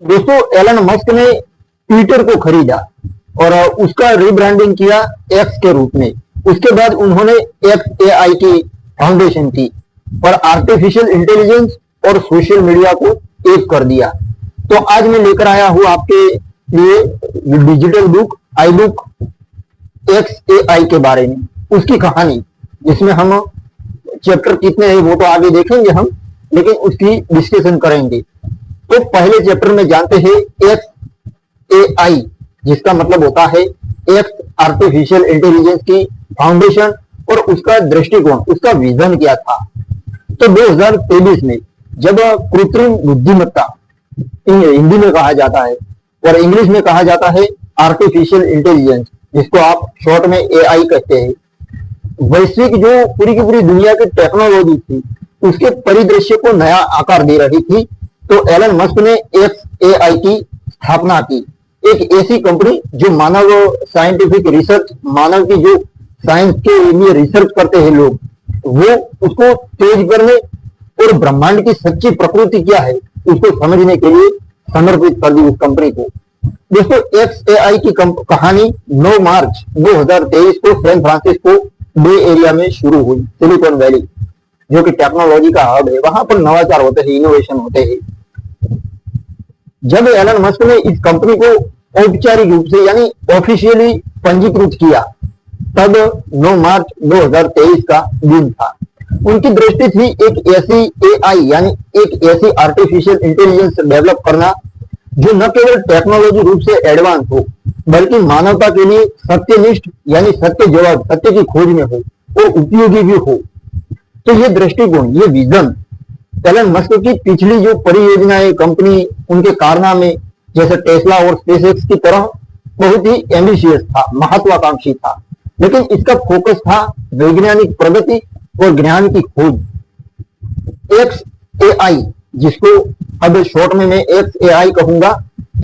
दोस्तों, Elon Musk ने Twitter को खरीदा और उसका रीब्रांडिंग किया एक्स के रूप में। उसके बाद उन्होंने एक्स एआई की फाउंडेशन की और आर्टिफिशियल इंटेलिजेंस और सोशल मीडिया को एक कर दिया। तो आज मैं लेकर आया हूं आपके लिए digital book I book x AI के बारे में, उसकी कहानी, जिसमें हम चैप्टर कितने हैं वो तो आगे देखेंगे हम, लेकिन उसकी डिस्कशन करेंगे। तो पहले चैप्टर में जानते हैं एक्स एआई, जिसका मतलब होता है एक्स आर्टिफिशियल इंटेलिजेंस की फाउंडेशन और उसका दृष्टिकोण, उसका विजन क्या था। तो 2023 में जब कृत्रिम बुद्धिमत्ता, हिंदी में कहा जाता है और इंग्लिश में कहा जाता है आर्टिफिशियल इंटेलिजेंस, जिसको आप शॉर्ट में एआई कहते हैं, वैश्विक जो पूरी की पूरी दुनिया की टेक्नोलॉजी थी उसके परिदृश्य को नया आकार दे रही थी, तो एलन मस्क ने एक्स एआई की स्थापना की। एक ऐसी कंपनी जो मानव साइंटिफिक रिसर्च, मानव की जो साइंस के लिए रिसर्च करते हैं लोग, वो उसको तेज करने और ब्रह्मांड की सच्ची प्रकृति क्या है उसको समझने के लिए समर्पित कर दी उस कंपनी को। दोस्तों, एक्स एआई की कहानी 9 मार्च 2023 को सैन फ्रांसिस्को बे एरिया में शुरू हुई। सिलिकॉन वैली जो कि टेक्नोलॉजी का हब है, वहां पर नवाचार होते हैं, इनोवेशन होते हैं। जब एलन मस्क ने इस कंपनी को औपचारिक रूप से यानी ऑफिशियली पंजीकृत किया, तब 9 मार्च 2023 का दिन था। उनकी दृष्टि थी एक ऐसी एआई यानी एक ऐसी आर्टिफिशियल इंटेलिजेंस डेवलप करना जो न केवल टेक्नोलॉजी रूप से एडवांस हो, बल्कि मानवता के लिए सत्यनिष्ठ यानी सत्य जवाब, सत्य की खोज में हो और उपयोगी भी हो। तो ये दृष्टिकोण, ये विजन एलन मस्क की पिछली जो परियोजनाएं, कंपनी, उनके कारनामे जैसे टेस्ला और स्पेसएक्स की तरह बहुत ही एम्बिशियस था, महत्वाकांक्षी था, लेकिन इसका फोकस था वैज्ञानिक प्रगति और ज्ञान की खोज। एक्स एआई, जिसको अब शॉर्ट में मैं एक्स एआई कहूंगा,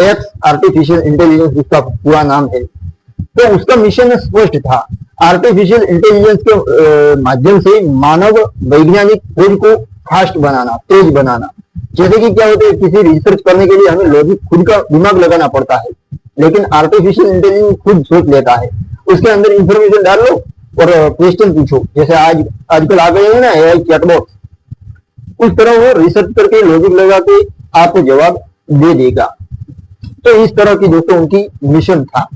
एक्स आर्टिफिशियल इंटेलिजेंस उसका पूरा नाम है, तो उसका मिशन स्पष्ट था। आर्टिफिशियल इंटेलिजेंस के माध्यम से मानव वैज्ञानिक खोज को फास्ट बनाना, तेज बनाना। जैसे कि क्या होता है, किसी रिसर्च करने के लिए हमें लॉजिक, खुद का दिमाग लगाना पड़ता है, लेकिन आर्टिफिशियल इंटेलिजेंस खुद सोच लेता है। उसके अंदर इंफॉर्मेशन डाल लो और क्वेश्चन पूछो, जैसे आजकल आ गए हैं ना एआई चैटबॉट, उस तरह वो रिसर्च करके लॉजिक लगा के आपको जवाब दे देगा। तो इस तरह की दोस्तों उनकी मिशन था।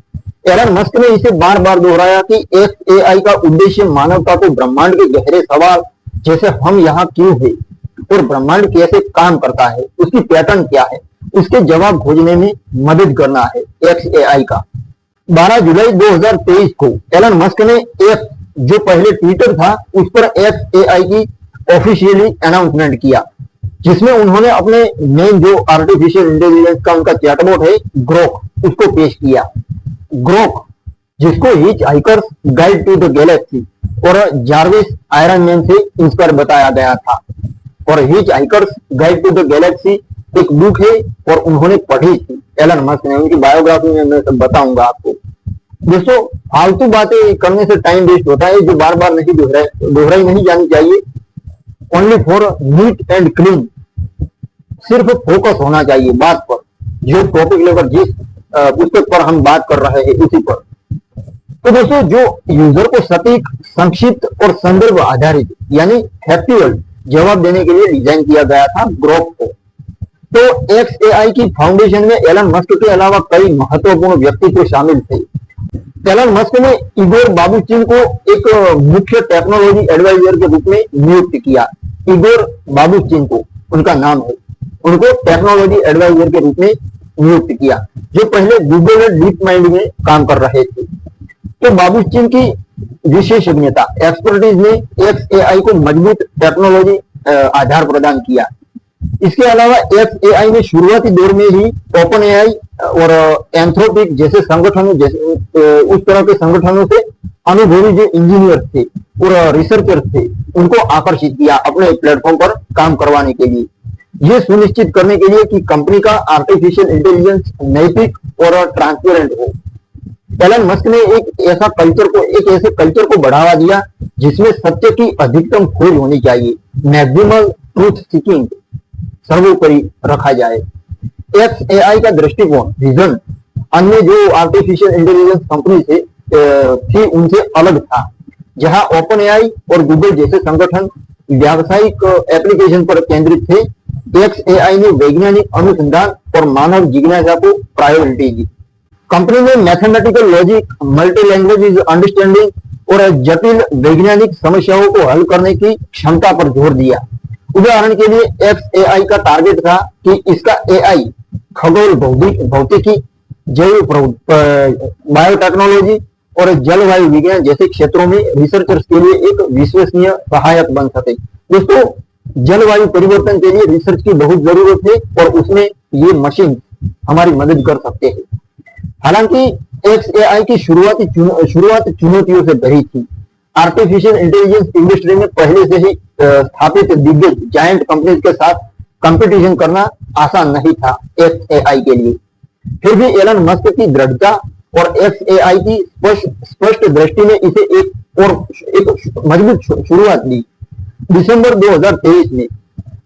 एलन मस्क ने इसे बार बार दोहराया कि एक्स एआई का उद्देश्य मानवता को ब्रह्मांड के गहरे सवाल, जैसे हम यहाँ क्यों हैं और ब्रह्मांड कैसे काम करता है, उसकी पैटर्न क्या है, उसके जवाब खोजने में मदद करना है। एक्स एआई का 12 जुलाई 2023 को एलन मस्क ने एक्स, जो पहले ट्विटर था, उस पर एक्स एआई की ऑफिशियली अनाउंसमेंट किया, जिसमें उन्होंने अपने मेन जो आर्टिफिशियल इंटेलिजेंस का उनका चैटबॉट है ग्रोक, उसको पेश किया। ग्रोक, जिसको hitchhiker's guide to the galaxy और जार्विस आयरन मैन से इंस्पायर बताया गया था। और hitchhiker's guide to the galaxy एक बुक है और उन्होंने पढ़ी थी एलन मस्क ने, उनकी बायोग्राफी में मैं सब बताऊंगा आपको। दोस्तों, फालतू बातें करने से टाइम वेस्ट होता है, जो बार बार नहीं दोहराई नहीं जानी चाहिए। Only for neat and clean, सिर्फ फोकस होना चाहिए बात पर, जो टॉपिक लेकर जिस पुस्तक पर हम बात कर रहे हैं उसी पर। तो दोस्तों, जो यूजर को सटीक, संक्षिप्त और संदर्भ आधारित यानी फैक्चुअल जवाब देने के लिए डिजाइन किया गया था ग्रोक को। तो एक्स एआई की फाउंडेशन में एलन मस्क के अलावा कई महत्वपूर्ण व्यक्तित्व शामिल थे। एलन मस्क ने इगोर बाबुश्चिन को एक मुख्य टेक्नोलॉजी एडवाइजर के रूप में नियुक्त किया। इगोर बाबुश्चिन को, उनका नाम है, उनको टेक्नोलॉजी एडवाइजर के रूप में नियुक्त किया, जो पहले गूगल और डीप माइंड में काम कर रहे थे। तो बाबुश्चिन की विशेषज्ञता, एक्सपर्टीज ने एक्स एआई को मजबूत टेक्नोलॉजी आधार प्रदान किया। इसके अलावा एक्स एआई ने शुरुआती दौर में ही ओपन एआई और एंथ्रोपिक जैसे संगठनों, जैसे उस तरह के संगठनों से अनुभवी जो इंजीनियर थे और रिसर्चर थे, उनको आकर्षित किया अपने प्लेटफॉर्म पर काम करवाने के लिए, ये सुनिश्चित करने के लिए कि कंपनी का आर्टिफिशियल इंटेलिजेंस नैतिक और ट्रांसपेरेंट हो। एलन मस्क ने एक ऐसे कल्चर को बढ़ावा दिया जिसमें सत्य की अधिकतम खोज होनी चाहिए, मैक्सिमल ट्रूथ सीकिंग सर्वोपरि रखा जाए। XAI का दृष्टिकोण विजन अन्य जो आर्टिफिशियल इंटेलिजेंस कंपनी थी उनसे अलग था। जहां ओपन एआई और गूगल जैसे संगठन व्यावसायिक एप्लीकेशन पर केंद्रित थे, XAI ने वैज्ञानिक अनुसंधान और मानव जिज्ञासा को प्रायोरिटी दी। कंपनी ने mathematical logic, multi language understanding और जटिल वैज्ञानिक समस्याओं को हल करने की क्षमता पर जोर दिया। उदाहरण के लिए XAI का टारगेट था कि इसका AI खगोल भौतिकी, जैव बायोटेक्नोलॉजी और जलवायु विज्ञान जैसे क्षेत्रों में रिसर्चर्स के लिए एक विश्वसनीय सहायक बन सके। दोस्तों, जलवायु परिवर्तन के लिए रिसर्च की बहुत जरूरत है और उसमें ये मशीन हमारी मदद कर सकते हैं। हालांकि XAI की शुरुआत चुनौतियों से भरी थी। आर्टिफिशियल इंटेलिजेंस इंडस्ट्री में पहले से ही स्थापित दिग्गज जायंट कंपनीज के साथ कंपटीशन करना आसान नहीं था XAI के लिए। फिर भी एलन मस्क की दृढ़ता और XAI की स्पष्ट दृष्टि ने इसे एक मजबूत शुरुआत दी। दिसंबर 2023 में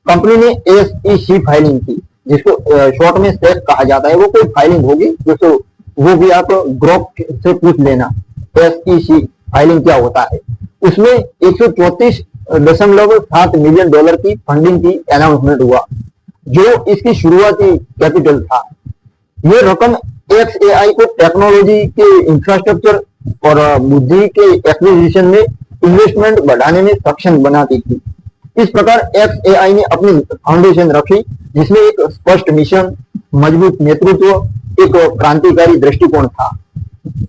कंपनी ने SEC फाइलिंग की, जिसको शॉर्ट में SEC कहा जाता है। वो कोई फाइलिंग होगी, दोस्तों वो भी आप ग्रोक से पूछ लेना SEC फाइलिंग क्या होता है। उसमें 134.7 मिलियन डॉलर की फंडिंग की अनाउंसमेंट हुआ, जो इसकी शुरुआती कैपिटल था। ये रकम XAI को टेक्नोलॉजी के इंफ्रास्ट्रक्चर और बुद्धि के एक्विजिशन में इन्वेस्टमेंट बढ़ाने में सक्षम बनाती थी। इस प्रकार XAI ने अपनी फाउंडेशन रखी, जिसमें एक स्पष्ट मिशन, मजबूत नेतृत्व, एक क्रांतिकारी दृष्टिकोण था।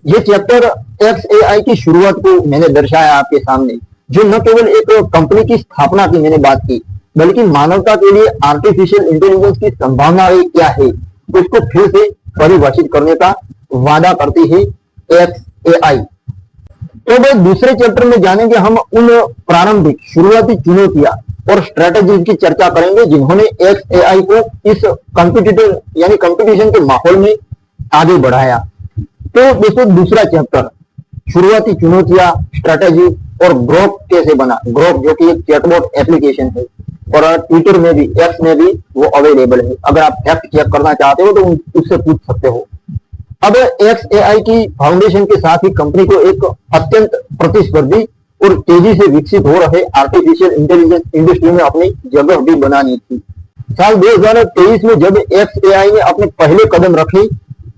ये चैप्टर XAI की शुरुआत को मैंने दर्शाया आपके सामने, जो न केवल एक कंपनी की स्थापना की मैंने बात की, बल्कि मानवता के लिए आर्टिफिशियल इंटेलिजेंस की संभावनाएं क्या है उसको फिर से परिभाषित करने का वादा करती है XAI। तो भाई दूसरे चैप्टर में जानेंगे हम उन प्रारंभिक शुरुआती चुनौतियां और स्ट्रेटेजीज की चर्चा करेंगे जिन्होंने XAI को इस कॉम्पिटिटिव यानी कंपटीशन के माहौल में आगे बढ़ाया। तो दोस्तों, दूसरा चैप्टर शुरुआती चुनौतियां, स्ट्रेटेजी और ग्रोक कैसे बना। ग्रोक जो कि एक चैटबॉट एप्लीकेशन है और ट्विटर में भी, एक्स में भी वो अवेलेबल है। अगर आप फैक्ट चेक करना चाहते हो तो उससे पूछ सकते हो। अब XAI की फाउंडेशन के साथ ही कंपनी को एक अत्यंत प्रतिस्पर्धी और तेजी से विकसित हो रहे आर्टिफिशियल इंटेलिजेंस इंडस्ट्री में अपनी जगह भी बनानी थी। साल 2023 में जब XAI ने अपने पहले कदम रखे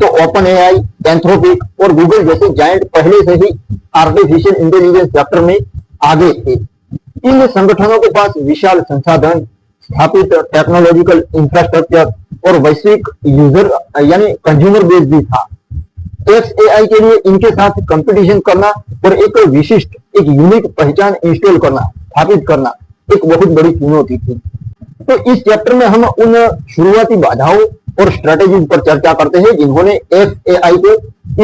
तो ओपन एआई, एंथ्रोपिक और गूगल जैसे जायंट पहले से ही आर्टिफिशियल इंटेलिजेंस सेक्टर में आगे थे। इन संगठनों के पास विशाल संसाधन, स्थापित टेक्नोलॉजिकल इंफ्रास्ट्रक्चर और वैश्विक यूजर यानी कंज्यूमर बेस भी था। XAI के लिए इनके साथ कंपटीशन करना और एक विशिष्ट, एक यूनिक पहचान इंस्टॉल करना, स्थापित करना एक बहुत बड़ी चुनौती थी। तो इस चैप्टर में हम उन शुरुआती बाधाओं और स्ट्रेटेजीज पर चर्चा करते हैं जिन्होंने XAI को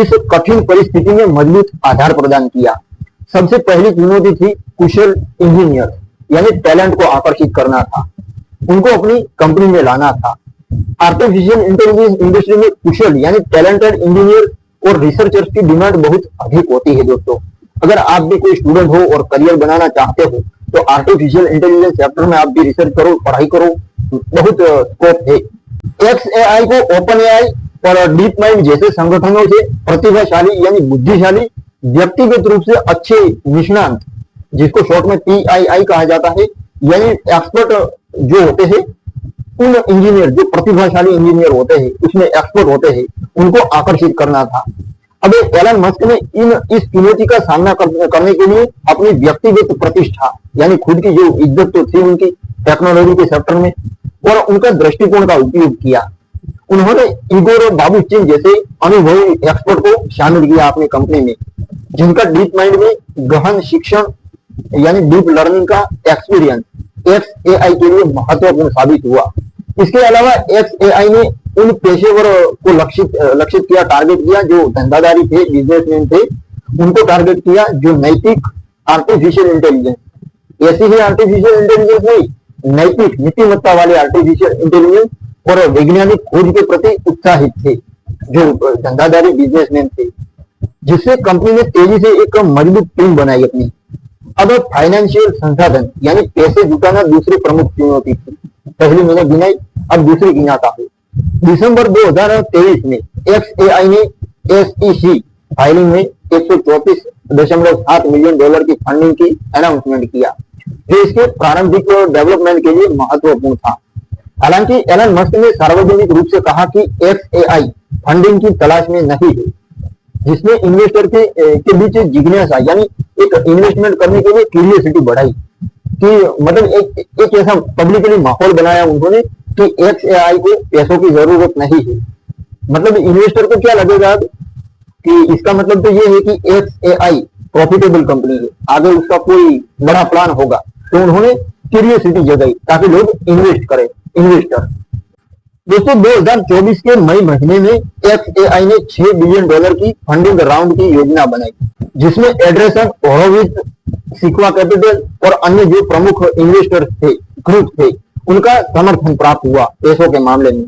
इस कठिन परिस्थिति में मजबूत आधार प्रदान किया। सबसे पहली चुनौती थी कुशल इंजीनियर, यानी टैलेंट को आकर्षित करना था, उनको अपनी कंपनी में लाना था। आर्टिफिशियल इंटेलिजेंस इंडस्ट्री में कुशल यानी टैलेंटेड इंजीनियर और रिसर्चर्स की डिमांड बहुत अधिक होती है। दोस्तों, अगर आप भी कोई स्टूडेंट हो और करियर बनाना चाहते हो तो आर्टिफिशियल इंटेलिजेंस सेक्टर में आप भी रिसर्च करो, पढ़ाई करो, बहुत स्कोप है। XAI को ओपन एआई और डीप माइंड जैसे संगठनों से प्रतिभाशाली यानी बुद्धिशाली, व्यक्तिगत रूप से अच्छे निष्णांत, जिसको शॉर्ट में PII कहा जाता है, यानी एक्सपर्ट जो होते हैं, उन इंजीनियर जो प्रतिभाशाली इंजीनियर होते हैं, उसमें एक्सपर्ट होते हैं, उनको आकर्षित करना था। अब एलन मस्क ने इस चुनौती का सामना करने के लिए अपनी व्यक्तिगत प्रतिष्ठा यानी खुद की जो इज्जत तो थी उनकी टेक्नोलॉजी के सेक्टर में, और उनका दृष्टिकोण का उपयोग किया। उन्होंने इगोर बाबुचिन जैसे अनुभवी एक्सपर्ट को शामिल किया अपनी कंपनी में, जिनका डीप माइंड में गहन शिक्षण यानी डीप लर्निंग का एक्सपीरियंस XAI के लिए महत्वपूर्ण साबित हुआ। इसके अलावा XAI ने उन पेशेवर को लक्षित किया, टारगेट किया जो धंधादारी थे, बिजनेसमैन थे, उनको टारगेट किया जो नैतिक आर्टिफिशियल इंटेलिजेंस, ऐसी ही आर्टिफिशियल इंटेलिजेंस नहीं, नैतिक नीतिमत्ता वाले आर्टिफिशियल इंटेलिजेंस और वैज्ञानिक खोज के प्रति उत्साहित थे, जो धंधादारी बिजनेसमैन थे, जिससे कंपनी ने तेजी से एक मजबूत टीम बनाई अपनी। अब फाइनेंशियल संसाधन यानी पैसे जुटाना दूसरी प्रमुख चुनौती थी। पहली मैंने गिनाई, अब दूसरी गिनाता हूँ। दिसंबर 2023 में XAI ने SEC फाइलिंग में 134.7 मिलियन डॉलर की फंडिंग की अनाउंसमेंट किया, जो इसके प्रारंभिक डेवलपमेंट के लिए महत्वपूर्ण था। हालांकि एलन मस्क ने सार्वजनिक रूप से कहा कि XAI फंडिंग की तलाश में नहीं है, जिसने इन्वेस्टर के बीच जिज्ञासा यानी एक इन्वेस्टमेंट करने के लिए क्यूरियोसिटी बढ़ाई कि मतलब एक ऐसा पब्लिकली माहौल बनाया उन्होंने कि XAI को पैसों की जरूरत नहीं है। मतलब इन्वेस्टर को क्या लगेगा कि इसका मतलब तो ये है कि XAI प्रॉफिटेबल कंपनी है, आगे उसका कोई बड़ा प्लान होगा, तो उन्होंने क्यूरियोसिटी जगाई ताकि लोग इन्वेस्ट करें, इन्वेस्टर। दोस्तों 2024 के मई महीने में XAI ने 6 बिलियन डॉलर की फंडिंग राउंड की योजना बनाई, जिसमें एड्रेसन, होरोविट्ज, सिक्वा कैपिटल और अन्य जो प्रमुख इन्वेस्टर्स थे, ग्रुप थे, उनका समर्थन प्राप्त हुआ पैसों के मामले में।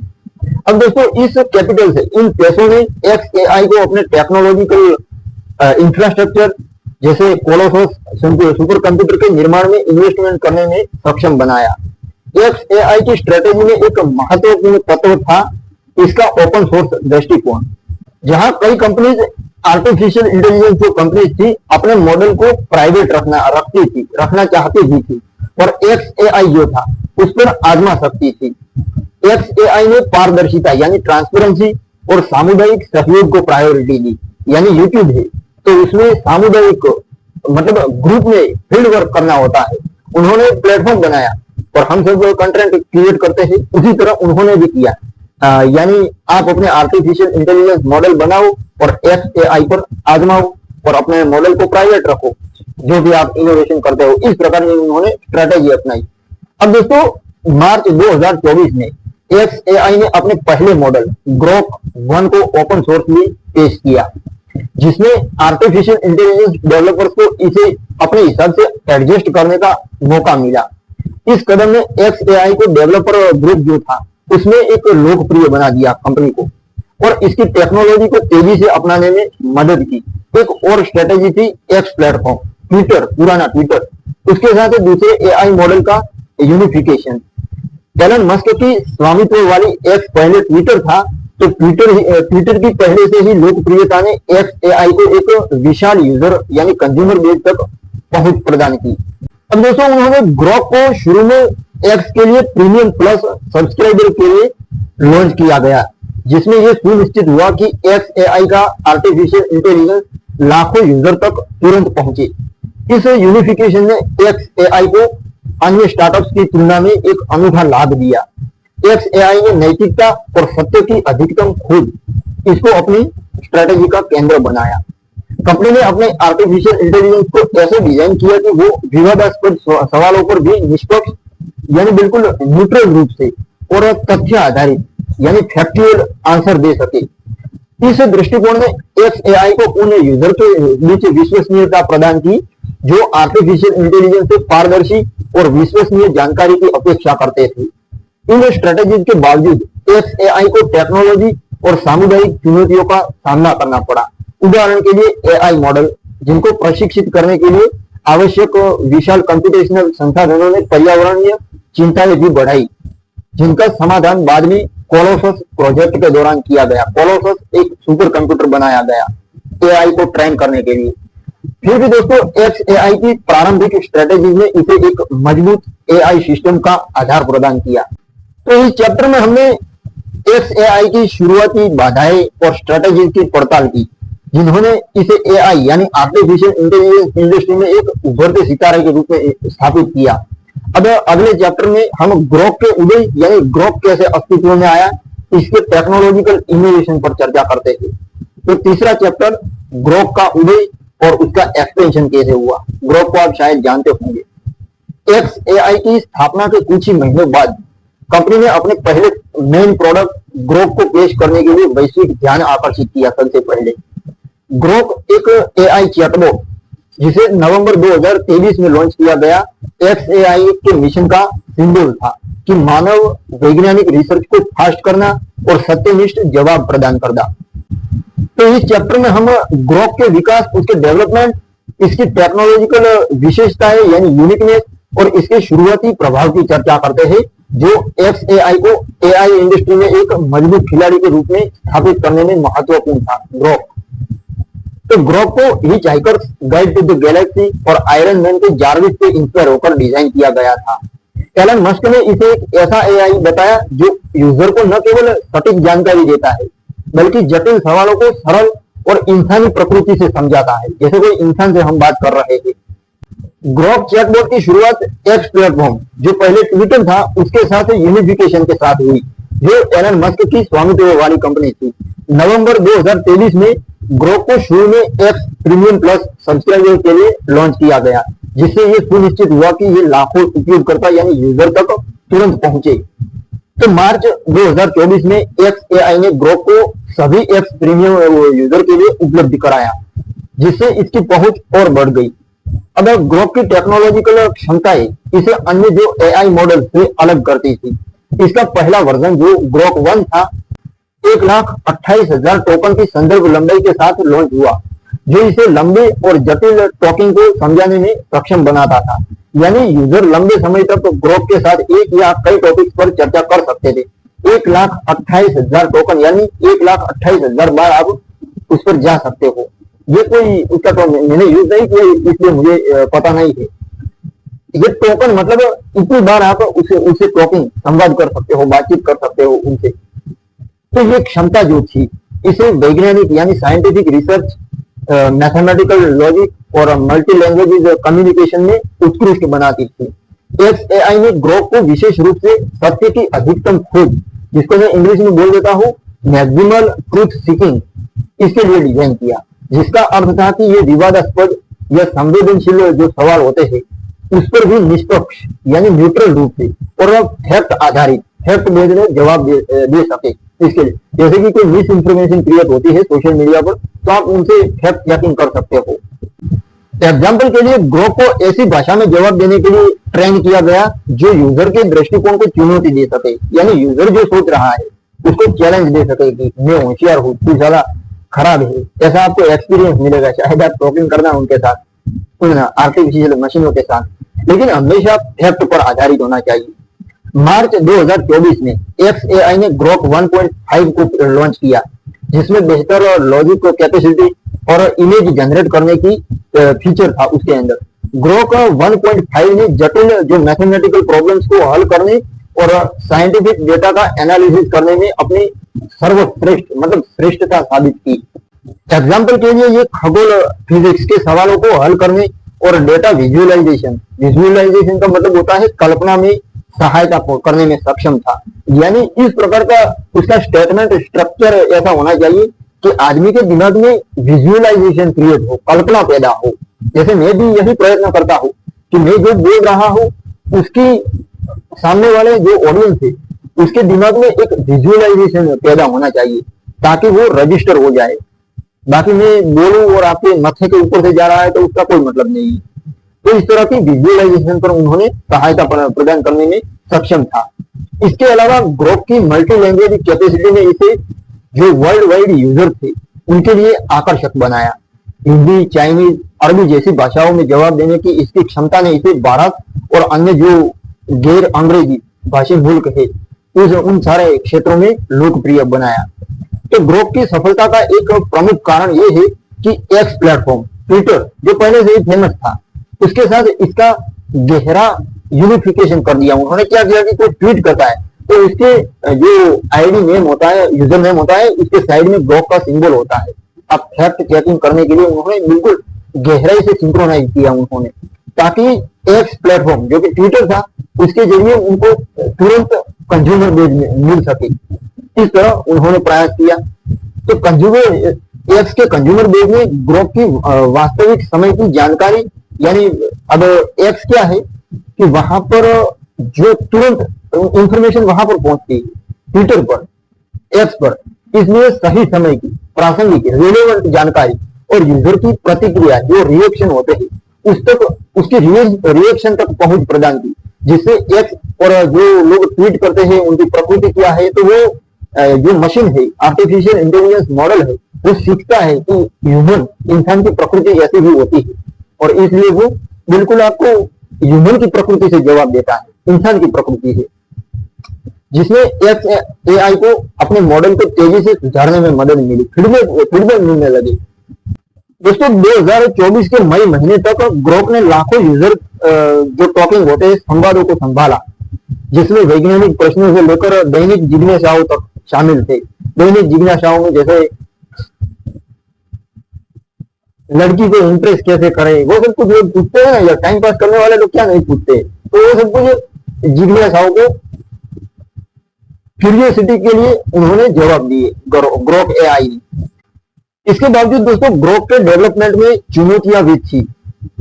अब दोस्तों इस कैपिटल से, इन पैसों ने XAI को अपने टेक्नोलॉजिकल इंफ्रास्ट्रक्चर जैसे कोलोसस सुपर कंप्यूटर के निर्माण में इन्वेस्टमेंट करने में सक्षम बनाया। XAI की स्ट्रेटेजी में एक महत्वपूर्ण तत्व था इसका ओपन सोर्स दृष्टिकोण, जहां कई कंपनीज आर्टिफिशियल इंटेलिजेंस जो कंपनीज थी अपने मॉडल को प्राइवेट रखना चाहती भी थी, और XAI जो था उस पर आजमा सकती थी। XAI ने पारदर्शिता यानी ट्रांसपेरेंसी और सामुदायिक सहयोग को प्रायोरिटी दी। यानी यूट्यूब है तो उसमें सामुदायिक मतलब ग्रुप में फील्ड वर्क करना होता है, उन्होंने प्लेटफॉर्म बनाया और हम सब कंटेंट क्रिएट करते हैं, उसी तरह उन्होंने भी किया। यानी आप अपने आर्टिफिशियल इंटेलिजेंस मॉडल बनाओ और XAI पर आजमाओ और अपने मॉडल को प्राइवेट रखो, जो भी आप इनोवेशन करते हो। इस प्रकार की उन्होंने स्ट्रेटेजी अपनाई। अब दोस्तों मार्च 2024 में XAI ने अपने पहले मॉडल ग्रोक 1 को ओपन सोर्स में पेश किया, जिसमें आर्टिफिशियल इंटेलिजेंस डेवलपर्स को इसे अपने हिसाब से एडजस्ट करने का मौका मिला। इस कदम ने XAI को डेवलपर ग्रुप जो था उसमें एक लोकप्रिय बना दिया कंपनी को, और इसकी टेक्नोलॉजी को तेजी से अपनाने में मदद की। एक और स्ट्रेटेजी थी एक्स प्लेटफॉर्म, ट्विटर, पुराना ट्विटर, उसके साथ दूसरे AI मॉडल का यूनिफिकेशन। एलन मस्क की स्वामित्व वाली एक्स पहले ट्विटर था, तो ट्विटर की पहले से ही लोकप्रियता ने XAI को एक विशाल यूजर यानी कंज्यूमर बेस तक पहुंच प्रदान की। अब दोस्तों उन्होंने ग्रोक को शुरू में एक्स के लिए प्रीमियम प्लस सब्सक्राइबर के लिए लॉन्च किया गया, जिसमें यह सुनिश्चित हुआ कि XAI का आर्टिफिशियल इंटेलिजेंस लाखों यूजर तक तुरंत पहुंचे। इस यूनिफिकेशन ने XAI को अन्य स्टार्टअप्स की तुलना में एक अनूठा लाभ दिया। XAI ने नैतिकता और सत्य की अधिकतम खोज इसको अपनी स्ट्रेटेजी का केंद्र बनाया। कंपनी ने अपने आर्टिफिशियल इंटेलिजेंस को ऐसे डिजाइन किया कि वो विवादास्पद सवालों पर भी निष्पक्ष यानी बिल्कुल न्यूट्रल रूप से और तथ्य आधारित यानी फैक्चुअल आंसर दे सके। इस दृष्टिकोण ने XAI को उन यूजर के बीच विश्वसनीयता प्रदान की जो आर्टिफिशियल इंटेलिजेंस से पारदर्शी और विश्वसनीय जानकारी की अपेक्षा करते थे। इन स्ट्रेटेजीज के बावजूद XAI को टेक्नोलॉजी और सामुदायिक चुनौतियों का सामना करना पड़ा। उदाहरण के लिए AI मॉडल जिनको प्रशिक्षित करने के लिए आवश्यक विशाल कंप्यूटेशनल संसाधनों ने पर्यावरणीय चिंताएं भी बढ़ाई, जिनका समाधान बाद में कोलोसस प्रोजेक्ट के दौरान किया गया। कोलोसस एक सुपर कंप्यूटर बनाया गया AI को ट्रेन करने के लिए। फिर भी दोस्तों XAI की प्रारंभिक स्ट्रेटेजी ने इसे एक मजबूत AI सिस्टम का आधार प्रदान किया। तो इस चैप्टर में हमने XAI की शुरुआती बाधाएं और स्ट्रेटेजी की पड़ताल की, जिन्होंने इसे AI यानी आर्टिफिशियल इंटेलिजेंस इंडस्ट्री में एक उभरते सितारे के रूप में स्थापित किया। अब अगले चैप्टर में हम ग्रोक के उदय यानी ग्रोक कैसे अस्तित्व में आया, इसके टेक्नोलॉजिकल इनोवेशन पर चर्चा करते हैं। तो तीसरा चैप्टर ग्रोक का उदय और उसका एक्सपेंशन कैसे हुआ। ग्रोक को आप शायद जानते होंगे। XAI की स्थापना के कुछ ही महीनों बाद कंपनी ने अपने पहले मेन प्रोडक्ट ग्रोक को पेश करने के लिए वैश्विक ध्यान आकर्षित किया। सबसे पहले ग्रोक एक AI चैटबॉट जिसे नवंबर 2023 में लॉन्च किया गया XAI के मिशन का सिंबल था कि मानव वैज्ञानिक रिसर्च को फास्ट करना और सत्यनिष्ठ जवाब प्रदान करना। तो इस चैप्टर में हम ग्रोक के विकास, उसके डेवलपमेंट, इसकी टेक्नोलॉजिकल विशेषताएं यानी यूनिकनेस और इसके शुरुआती प्रभाव की चर्चा करते हैं जो XAI को AI इंडस्ट्री में एक मजबूत खिलाड़ी के रूप में स्थापित करने में महत्वपूर्ण था। ग्रोक तो ग्रोक को hitchhiker's guide to the galaxy और आयरन मैन के जार्विस से इंस्पायर होकर डिजाइन किया गया था। एलन मस्क ने इसे एक ऐसा AI बताया जो यूजर को न केवल सटीक जानकारी देता है बल्कि जटिल सवालों को सरल और इंसानी प्रकृति से समझाता है, जैसे कोई इंसान से हम बात कर रहे थे। ग्रोक चैटबॉट की शुरुआत एक्स प्लेटफॉर्म जो पहले ट्विटर था उसके साथ यूनिफिकेशन के साथ हुई, जो एलन मस्क की स्वामित्व वाली कंपनी थी। नवंबर 2023 में ग्रोक को शुरू में एक्स प्रीमियम प्लस सब्सक्राइबर के लिए लॉन्च किया गया, जिससे ये सुनिश्चित हुआ कि ये लाखों उपयोगकर्ता यानी यूजर तक तुरंत पहुंचे। तो मार्च 2024 में XAI ने ग्रोक को सभी एक्स प्रीमियम यूजर के लिए उपलब्ध कराया, जिससे इसकी पहुंच और बढ़ गई। अब ग्रोक की टेक्नोलॉजिकल क्षमताएं इसे अन्य जो AI मॉडल से अलग करती थी। इसका पहला वर्जन जो ग्रोक 1 था 1,28,000 टोकन की संदर्भ लंबाई के साथ लॉन्च हुआ, जो इसे लंबे और जटिल टॉकिंग को समझाने में सक्षम बनाता था। यानी यूजर लंबे समय तक ग्रोक के साथ एक या कई टॉपिक्स पर चर्चा कर सकते थे। 1,28,000 टोकन यानी 1,28,000 बार आप उस पर जा सकते हो। ये कोई उसका तो मैंने यूज नहीं किया इसलिए मुझे पता नहीं है। ये टोकन मतलब इतनी बार आप उसे टॉकिंग संवाद कर सकते हो, बातचीत कर सकते हो उनसे। तो ये क्षमता जो थी इसे वैज्ञानिक यानी साइंटिफिक रिसर्च, मैथमेटिकल लॉजिक और मल्टी लैंग्वेज कम्युनिकेशन में उत्कृष्ट बनाती थी। XAI ने ग्रोक को विशेष रूप से सत्य की अधिकतम खोज, जिसको मैं इंग्लिश में बोल देता हूँ मैक्सिमल ट्रूथ सीकिंग, इसके लिए डिजाइन किया, जिसका अर्थ था कि ये विवादास्पद या संवेदनशील जो सवाल होते हैं उस पर भी निष्पक्ष यानी न्यूट्रल रूप से और फैक्ट आधारित फैक्ट बेस्ड में जवाब दे सके। इसके लिए जैसे कि कोई मिस इंफॉर्मेशन क्रिएट होती है सोशल मीडिया पर, तो आप उनसे फैक्ट चेकिंग कर सकते हो। एग्जाम्पल के लिए ग्रोक को ऐसी भाषा में जवाब देने के लिए ट्रेन किया गया जो यूजर के दृष्टिकोण को चुनौती दे सके, यानी यूजर जो सोच रहा है उसको चैलेंज दे सके कि मैं होशियार हूँ, तू ज्यादा खराब है। ऐसा आपको एक्सपीरियंस मिलेगा शायद आप टॉकिंग करना उनके साथ, उन आर्टिफिशियल मशीनों के साथ, लेकिन हमेशा फैक्ट पर आधारित होना चाहिए। मार्च 2024 में XAI ने ग्रोक 1.5 को लॉन्च किया, जिसमें बेहतर लॉजिक कैपेसिटी और इमेज जनरेट करने की फीचर था उसके अंदर। ग्रोक 1.5 ने जटिल जो मैथमेटिकल प्रॉब्लम्स को हल करने और साइंटिफिक डेटा का एनालिसिस करने में अपनी सर्वश्रेष्ठ मतलब श्रेष्ठता साबित की। एग्जाम्पल के लिए ये खगोल फिजिक्स के सवालों को हल करने और डेटा विजुअलाइजेशन का मतलब होता है कल्पना में सहायता करने में सक्षम था। यानी इस प्रकार का उसका स्टेटमेंट स्ट्रक्चर ऐसा होना चाहिए कि आदमी के दिमाग में विजुअलाइजेशन क्रिएट हो, कल्पना पैदा हो। जैसे मैं भी यही प्रयत्न करता हूँ कि मैं जो बोल रहा हूँ उसकी सामने वाले जो ऑडियंस है उसके दिमाग में एक विजुअलाइजेशन पैदा होना चाहिए ताकि वो रजिस्टर हो जाए। बाकी मैं बोलूं और आपके माथे के ऊपर से जा रहा है तो उसका कोई मतलब नहीं है। तो इस तरह की विजुअलाइजेशन पर उन्होंने सहायता प्रदान करने में सक्षम था। इसके अलावा ग्रोक की मल्टी लैंग्वेज कैपेसिटी ने इसे जो वर्ल्ड वाइड यूजर थे उनके लिए आकर्षक बनाया। हिंदी, चाइनीज, अरबी जैसी भाषाओं में जवाब देने की इसकी क्षमता ने इसे भारत और अन्य जो गैर अंग्रेजी भाषी मुल्क है उन सारे क्षेत्रों में लोकप्रिय बनाया। तो ग्रोक की सफलता का एक प्रमुख कारण ये है कि एक्स प्लेटफॉर्म ट्विटर जो पहले से ही फेमस था उसके साथ इसका गहरा यूनिफिकेशन कर दिया। उन्होंने क्या किया कि कोई ट्वीट करता है तो उसके जो आईडी नेम होता है, यूजर नेम होता है, उसके साइड में ग्रोक का सिंबल होता है। अब फैक्ट चेकिंग करने के लिए उन्होंने बिल्कुल गहराई से सिंक्रोनाइज किया उन्होंने, ताकि एक्स प्लेटफॉर्म जो कि ट्विटर था उसके जरिए उनको तुरंत कंज्यूमर बेस मिल सके। इस तरह उन्होंने प्रयास किया। तो कंज्यूमर एक्स के कंज्यूमर बेस में ग्रोक की वास्तविक समय की जानकारी, यानी अब एक्स क्या है कि वहां पर जो तुरंत इंफॉर्मेशन वहां पर पहुंचती है ट्विटर पर, एक्स पर, इसलिए सही समय की प्रासंगिक रिलेवेंट जानकारी और यूजर की प्रतिक्रिया जो रिएक्शन होते हैं उस तक उसकी रिएक्शन तक पहुंच प्रदान की, जिससे एक्स और जो लोग ट्वीट करते हैं उनकी प्रकृति क्या है, तो वो जो मशीन है, आर्टिफिशियल इंटेलिजेंस मॉडल है, वो सीखता है कि ह्यूमन इंसान की प्रकृति ऐसी भी होती है और इसलिए वो बिल्कुल आपको ह्यूमन की प्रकृति से जवाब देता है, इंसान की प्रकृति से। जिसमें XAI को अपने मॉडल को तेजी से सुधारने में मदद मिली, फीडबैक मिलने लगी। दोस्तों 2024 के मई महीने तक ग्रोक ने लाखों यूजर जो टॉकिंग होते हैं संवादों को संभाला, जिसमें वैज्ञानिक प्रश्नों से लेकर दैनिक जिज्ञासाओं तक शामिल थे। दैनिक जिज्ञासाओं में जैसे लड़की को इंप्रेस कैसे करें, वो सब कुछ लोग पूछते हैं ना, या टाइम पास करने वाले लोग क्या नहीं पूछते, तो वो सब कुछ जिज्ञासाओं को क्यूरियोसिटी के लिए उन्होंने जवाब दिए ग्रोक एआई ने। इसके बावजूद दोस्तों ग्रोक के डेवलपमेंट में चुनौतियां भी थी।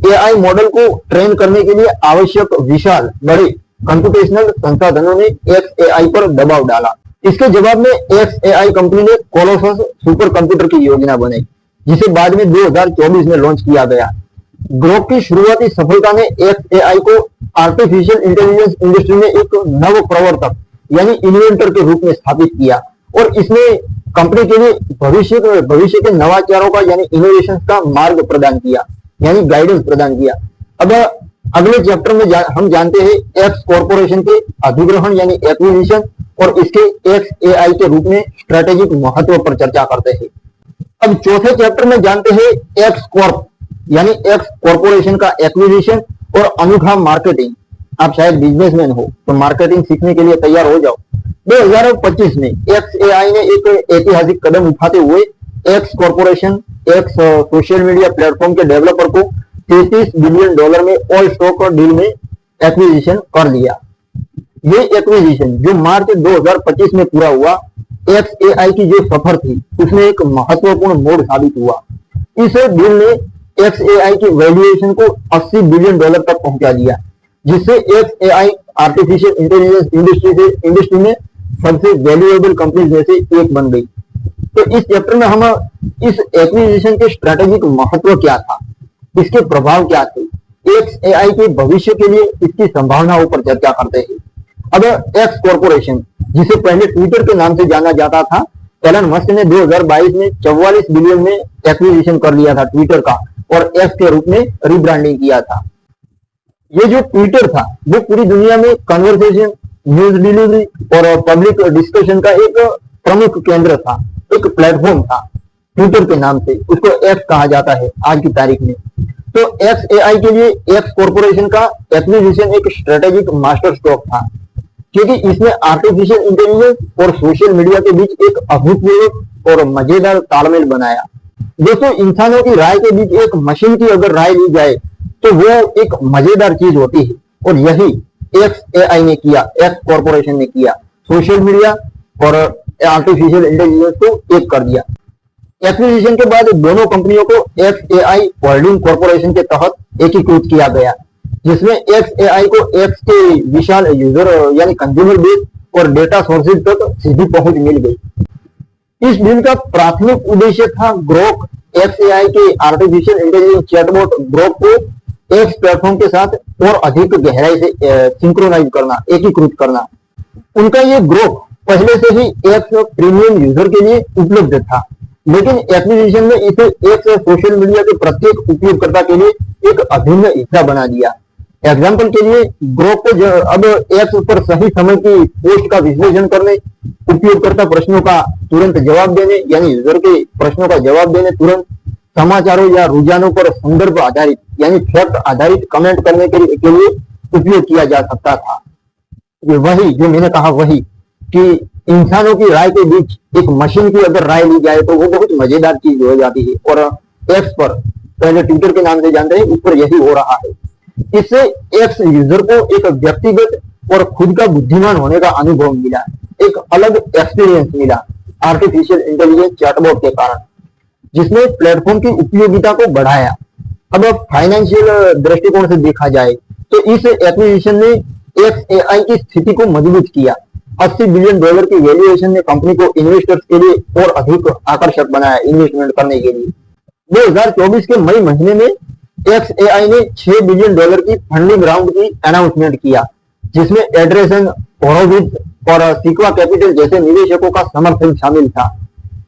एआई मॉडल को ट्रेन करने के लिए आवश्यक विशाल बड़े कंप्यूटेशनल संसाधनों ने XAI पर दबाव डाला। इसके जवाब में XAI कंपनी ने कोलोसस सुपर कंप्यूटर की योजना बनाई, जिसे बाद में 2024 में लॉन्च किया गया। ग्रोक की शुरुआती सफलता ने XAI को आर्टिफिशियल इंटेलिजेंस इंडस्ट्री में एक नव प्रवर्तक यानी इन्वेंटर के रूप में स्थापित किया, और इसने कंपनी के लिए भविष्य के नवाचारों का यानी इनोवेशन का मार्ग प्रदान किया, यानी गाइडेंस प्रदान किया। अब अगले चैप्टर में हम जानते हैं एक्स कॉर्पोरेशन के अधिग्रहण यानी एक्विजिशन और इसके XAI के रूप में स्ट्रेटेजिक महत्व पर चर्चा करते हैं। अब चौथे चैप्टर में जानते हैं एक्स कॉर्प यानी एक्स कॉर्पोरेशन का एक्विजिशन और अनूठा मार्केटिंग। आप शायद बिजनेसमैन हो तो मार्केटिंग सीखने के लिए तैयार हो जाओ। 2025 में XAI ने एक ऐतिहासिक कदम उठाते हुए x corporation x social media platform के डेवलपर को $33 बिलियन में ऑल स्टॉक डील में एक्विजिशन कर लिया। ये एक्विजिशन जो मार्च 2025 में पूरा हुआ, XAI की जो सफर थी उसमें एक महत्वपूर्ण मोड़ साबित हुआ। इस डील ने XAI की वैल्यूएशन को $80 बिलियन तक पहुंचा दिया, जिससे XAI आर्टिफिशियल इंटेलिजेंस इंडस्ट्री में सबसे वैल्यूएबल कंपनीज में से एक बन गई। तो इस चैप्टर में हम इस एक्विजिशन के स्ट्रेटेजिक महत्व क्या था, इसके प्रभाव क्या थे, XAI के भविष्य के लिए इसकी संभावनाओं पर चर्चा करते हैं। अब एक्स कॉर्पोरेशन, जिसे पहले ट्विटर के नाम से जाना जाता था, एलन मस्क ने 2022 में 44 बिलियन में एक्विजिशन कर लिया था ट्विटर का और एक्स के रूप में रिब्रांडिंग किया था। ये जो ट्विटर था वो पूरी दुनिया में कन्वर्सेशन, न्यूज डिलीवरी और पब्लिक डिस्कशन का एक प्रमुख केंद्र था, एक प्लेटफॉर्म था। ट्विटर के नाम से उसको एक्स कहा जाता है आज की तारीख में। तो XAI के लिए एक्स कॉर्पोरेशन का एक्विजिशन एक स्ट्रेटेजिक मास्टर स्ट्रोक था, क्योंकि इसने आर्टिफिशियल इंटेलिजेंस और सोशल मीडिया के बीच एक अभूतपूर्व और मजेदार तालमेल बनाया। दोस्तों इंसानों की राय के बीच एक मशीन की अगर राय ली जाए तो वो एक मजेदार चीज होती है, और यही XAI ने किया, एक्स कॉर्पोरेशन ने किया। सोशल मीडिया और आर्टिफिशियल इंटेलिजेंस को एक कर दिया। एक्विजिशन के बाद दोनों कंपनियों को XAI होल्डिंग कॉर्पोरेशन के तहत एकीकृत किया गया, जिसमें XAI को एक्स के विशाल यूजर यानी कंज्यूमर बेस और डेटा सोर्सेज तक सीधी पहुंच मिल गई। इस डील का प्राथमिक उद्देश्य था ग्रोक XAI के आर्टिफिशियल इंटेलिजेंस चैटबॉट ग्रोक को एक्स प्लेटफॉर्म के साथ और अधिक गहराई से सिंक्रोनाइज करना, एकीकृत करना। उनका ये ग्रोक पहले से ही एक्स प्रीमियम यूजर के लिए उपलब्ध था, लेकिन एक्विजिशन ने इसे एक्स सोशल मीडिया के प्रत्येक उपयोगकर्ता के लिए एक अभिन्न हिस्सा बना दिया। एग्जाम्पल के लिए ग्रोक को अब एक्स पर सही समय की पोस्ट का विश्लेषण करने, उपयोगकर्ता प्रश्नों का तुरंत जवाब देने यानी यूजर के प्रश्नों का जवाब देने तुरंत, समाचारों या रुझानों पर संदर्भ आधारित यानी फैक्ट आधारित कमेंट करने के लिए उपयोग किया जा सकता था। ये वही जो मैंने कहा, वही कि इंसानों की राय के बीच एक मशीन की अगर राय ली जाए तो वो बहुत मजेदार चीज हो जाती है, और एक्स पर, पहले ट्विटर के नाम से जानते हैं, उस पर यही हो रहा है। इससे एक्स यूजर को एक व्यक्तिगत और खुद का बुद्धिमान होने का अनुभव मिला, एक अलग एक्सपीरियंस मिला आर्टिफिशियल इंटेलिजेंस चैटबॉट के कारण, जिसने प्लेटफॉर्म की उपयोगिता को बढ़ाया। अब फाइनेंशियल दृष्टिकोण से देखा जाए तो इस एक्विजिशन ने XAI की स्थिति को मजबूत किया। $80 बिलियन की वैल्यूएशन ने कंपनी को इन्वेस्टर्स के लिए और अधिक आकर्षक बनाया इन्वेस्टमेंट करने के लिए। 2024 के मई महीने में XAI ने $6 बिलियन की फंडिंग राउंड की अनाउंसमेंट किया, जिसमें एड्रेसन, होरोविट्ज और सीक्वा कैपिटल जैसे निवेशकों का समर्थन शामिल था।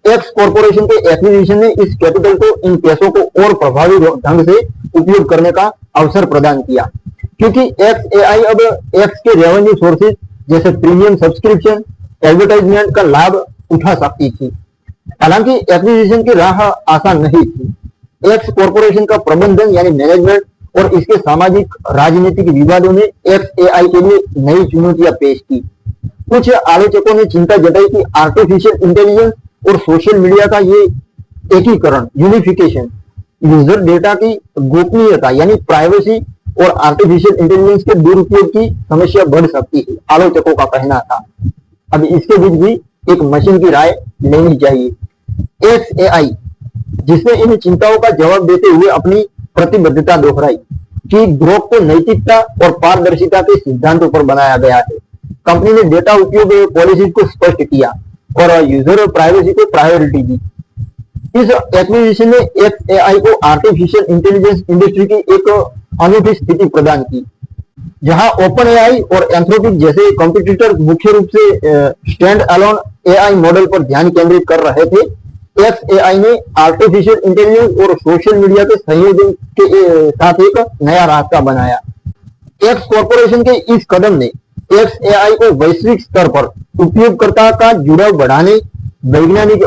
एक्स कॉर्पोरेशन के एक्विजिशन ने इस कैपिटल को इन पैसों को और प्रभावी ढंग से उपयोग करने का अवसर प्रदान किया, क्योंकि XAI अब एक्स के रेवेन्यू सोर्सेज जैसे प्रीमियम सब्सक्रिप्शन, एडवर्टाइजमेंट का लाभ उठा सकती थी। हालांकि एक्विजिशन की राह आसान नहीं थी। एक्स कॉरपोरेशन का प्रबंधन यानी मैनेजमेंट और इसके सामाजिक राजनीतिक विवादों ने XAI के लिए नई चुनौतियां पेश की। कुछ आलोचकों ने चिंता जताई कि आर्टिफिशियल इंटेलिजेंस और सोशल मीडिया का ये एकीकरण, यूनिफिकेशन, यूजर डेटा की गोपनीयता यानी प्राइवेसी और आर्टिफिशियल इंटेलिजेंस के दुरुपयोग की समस्या बढ़ सकती है, आलोचकों का कहना था। अब इसके बीच भी एक मशीन की राय लेनी चाहिए। XAI, जिसने इन चिंताओं का जवाब देते हुए अपनी प्रतिबद्धता दोहराई कि ग्रोक को नैतिकता और पारदर्शिता के सिद्धांतों पर बनाया गया है। कंपनी ने डेटा उपयोग पॉलिसी को स्पष्ट किया और यूजर प्राइवेसी को प्रायोरिटी दी। इस एक्विजिशन ने XAI को आर्टिफिशियल इंटेलिजेंस इंडस्ट्री की एक अनूठी स्थिति प्रदान की। जहां OpenAI और एंथ्रोपिक जैसे कॉम्पिटिटर मुख्य रूप से स्टैंड अलोन AI मॉडल पर ध्यान केंद्रित कर रहे थे, XAI ने आर्टिफिशियल इंटेलिजेंस और सोशल मीडिया के संयोजन के साथ एक नया रास्ता बनाया। एक्स कॉरपोरेशन के इस कदम ने XAI को वैश्विक स्तर पर उपयोगकर्ता का जुड़ाव बढ़ाने, वैज्ञानिक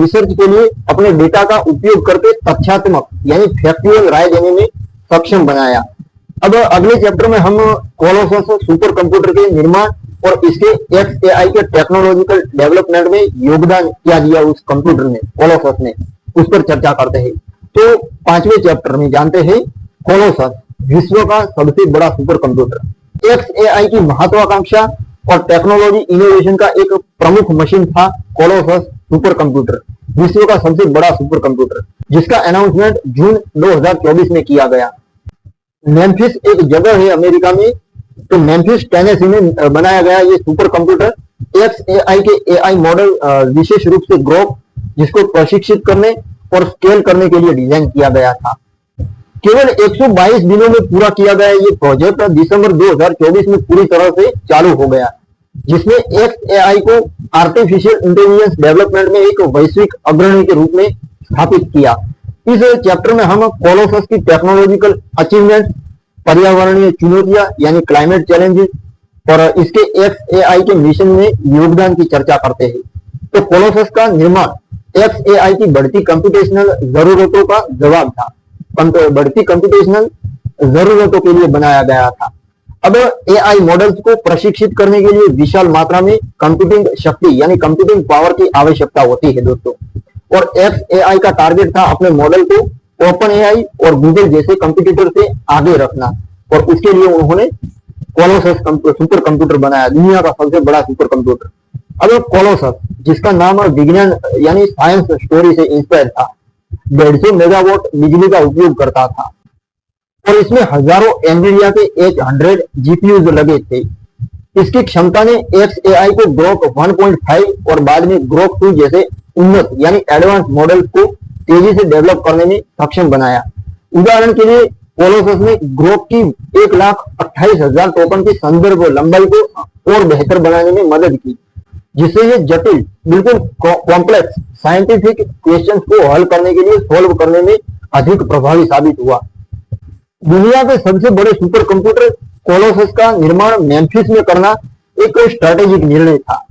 रिसर्च के लिए अपने डेटा का उपयोग करके तथ्यात्मक यानी फैक्चुअल राय देने में सक्षम बनाया। अब अगले चैप्टर में हम कोलोसस सुपर कंप्यूटर के निर्माण और इसके XAI के टेक्नोलॉजिकल डेवलपमेंट में योगदान क्या दिया उस कंप्यूटर ने, कोलोसस ने, उस पर चर्चा करते हैं। तो 5वें चैप्टर में जानते हैं कोलोसस, विश्व का सबसे बड़ा सुपर कंप्यूटर। XAI की महत्वाकांक्षा और टेक्नोलॉजी इनोवेशन का एक प्रमुख मशीन था कोलोसस सुपर कंप्यूटर, विश्व का सबसे बड़ा सुपर कंप्यूटर, जिसका अनाउंसमेंट जून 2024 में किया गया। मेम्फिस एक जगह है अमेरिका में, तो मेम्फिस टेनेसी में बनाया गया ये सुपर कंप्यूटर XAI के AI मॉडल, विशेष रूप से ग्रोक, जिसको प्रशिक्षित करने और स्केल करने के लिए डिजाइन किया गया था। केवल 122 दिनों में पूरा किया गया ये प्रोजेक्ट दिसंबर 2024 में पूरी तरह से चालू हो गया, जिसने XAI को आर्टिफिशियल इंटेलिजेंस डेवलपमेंट में एक वैश्विक अग्रणी के रूप में स्थापित किया। इस चैप्टर में हम कोलोसस की टेक्नोलॉजिकल अचीवमेंट, पर्यावरणीय चुनौतियां यानी क्लाइमेट चैलेंजेस और इसके XAI के मिशन में योगदान की चर्चा करते हैं। तो कोलोसस का निर्माण XAI की बढ़ती कंप्यूटेशनल जरूरतों का जवाब था, बढ़ती कंप्यूटेशनल जरूरतों के लिए बनाया गया था। अब AI मॉडल्स को प्रशिक्षित करने के लिए विशाल मात्रा में कंप्यूटिंग शक्ति यानी कंप्यूटिंग पावर की आवश्यकता होती है दोस्तों, और XAI का टारगेट था अपने मॉडल को OpenAI और गूगल जैसे कंप्यूटर से आगे रखना, और उसके लिए उन्होंने कोलोसस सुपर कंप्यूटर बनाया, दुनिया का सबसे बड़ा सुपर कंप्यूटर। अब कोलोसस, जिसका नाम विज्ञान यानी साइंस स्टोरी से इंस्पायर था, 150 मेगावाट बिजली का उपयोग करता था और इसमें हजारों एनवीडिया के H100 GPUs लगे थे। इसकी क्षमता ने XAI को ग्रोक 1.5 और बाद में ग्रोक 2 जैसे उन्नत यानी एडवांस मॉडल को तेजी से डेवलप करने में सक्षम बनाया। उदाहरण के लिए कोलोसस ने ग्रोक की 1,28,000 टोकन की संदर्भ लंबाई को और बेहतर बनाने में मदद की, जिससे ये जटिल, बिल्कुल कॉम्प्लेक्स साइंटिफिक क्वेश्चंस को हल करने के लिए सोल्व करने में अधिक प्रभावी साबित हुआ। दुनिया के सबसे बड़े सुपर कंप्यूटर कोलोसस का निर्माण मेम्फिस में करना एक स्ट्रेटेजिक निर्णय था।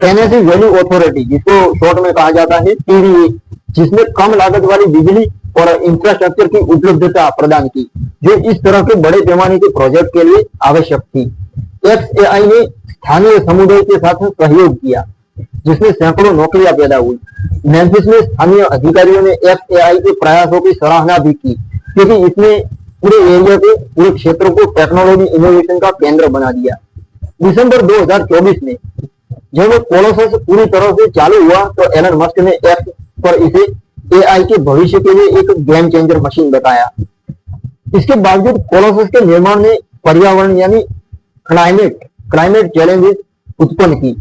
टेनेसी वैली अथॉरिटी, जिसको शॉर्ट में कहा जाता है TVA, जिसने कम लागत वाली बिजली और इंफ्रास्ट्रक्चर की उपलब्धता प्रदान की, जो इस तरह के बड़े पैमाने के प्रोजेक्ट के लिए आवश्यक थी। XAI ने स्थानीय समुदाय के साथ सहयोग किया, जिसमें सैकड़ों नौकरियां पैदा हुई। मेम्फिस में स्थानीय अधिकारियों ने XAI के प्रयासों की सराहना भी की, क्योंकि इसने पूरे एरिया के, पूरे क्षेत्र को टेक्नोलॉजी इनोवेशन का केंद्र बना दिया। दिसंबर 2024 में जब कोलोसस पूरी तरह से चालू हुआ, तो एलन मस्क ने एक्स पर इसे AI के भविष्य के लिए एक गेम चेंजर मशीन बताया। इसके बावजूद कोलोसस के निर्माण ने पर्यावरण यानी क्लाइमेट चैलेंजेस उत्पन्न की।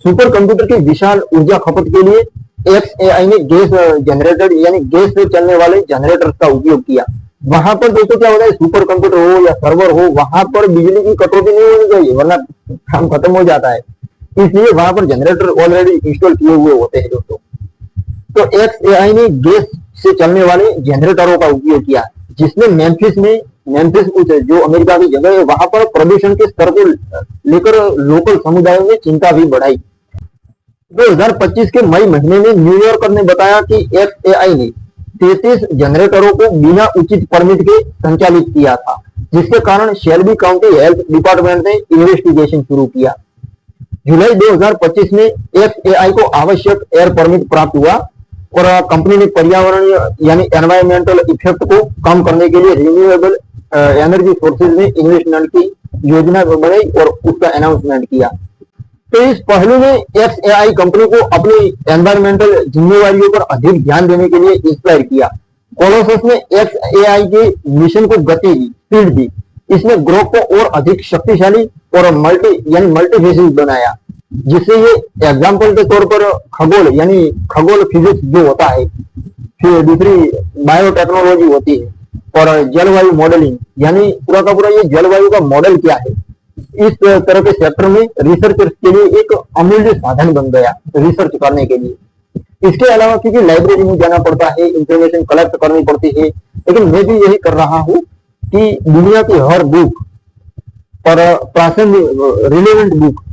सुपर कंप्यूटर की विशाल ऊर्जा खपत के लिए XAI ने गैस जनरेटर यानी गैस से चलने वाले जनरेटर्स का उपयोग किया। वहां पर दोस्तों क्या होता है, सुपर कंप्यूटर हो या सर्वर हो, वहां पर बिजली की कटौती नहीं होनी चाहिए, वरना काम खत्म हो जाता है। इसलिए वहां पर जनरेटर ऑलरेडी इंस्टॉल किए हुए होते हैं दोस्तों। तो XAI ने गैस से चलने वाले जनरेटरों का उपयोग किया, जिसने मेम्फिस में मेम्फिस जो अमेरिका की जगह है, वहां पर प्रदूषण के स्तर को लेकर लोकल समुदायों में चिंता भी बढ़ाई। 2025 के मई महीने में न्यूयॉर्कर ने बताया कि एफएआई ने 33 जनरेटरों को बिना उचित परमिट के संचालित किया था, जिसके कारण शेल्बी काउंटी हेल्थ डिपार्टमेंट ने इन्वेस्टिगेशन शुरू किया। जुलाई 2025 में एफएआई को आवश्यक एयर परमिट प्राप्त हुआ और कंपनी ने पर्यावरणीय यानी एनवायरमेंटल इफेक्ट को कम करने के लिए रिन्यूएबल एनर्जी सोर्सेज में इन्वेस्टमेंट की योजना बनाई और उसका अनाउंसमेंट किया। तो इस पहलू में एफएआई कंपनी को अपनी एनवायरमेंटल जिम्मेवारियों पर अधिक ध्यान देने के लिए इंस्पायर किया। कोलोसस ने एफएआई के मिशन को गति दी, स्पीड दी। इसने ग्रोक को और अधिक शक्तिशाली और मल्टीफेसिस बनाया, जिससे ये एग्जाम्पल के तौर पर खगोल यानी खगोल फिजिक्स जो होता है, फिर दूसरी बायोटेक्नोलॉजी होती है और जलवायु मॉडलिंग यानी पूरा का पूरा ये जलवायु का मॉडल क्या है, इस तरह के सेक्टर में रिसर्चर्स के लिए एक अमूल्य साधन बन गया रिसर्च करने के लिए। इसके अलावा क्योंकि लाइब्रेरी में जाना पड़ता है, इंफॉर्मेशन कलेक्ट करनी पड़ती है, लेकिन मैं भी यही कर रहा हूँ कि दुनिया की हर बुक और प्रासंगिक रिलेवेंट बुक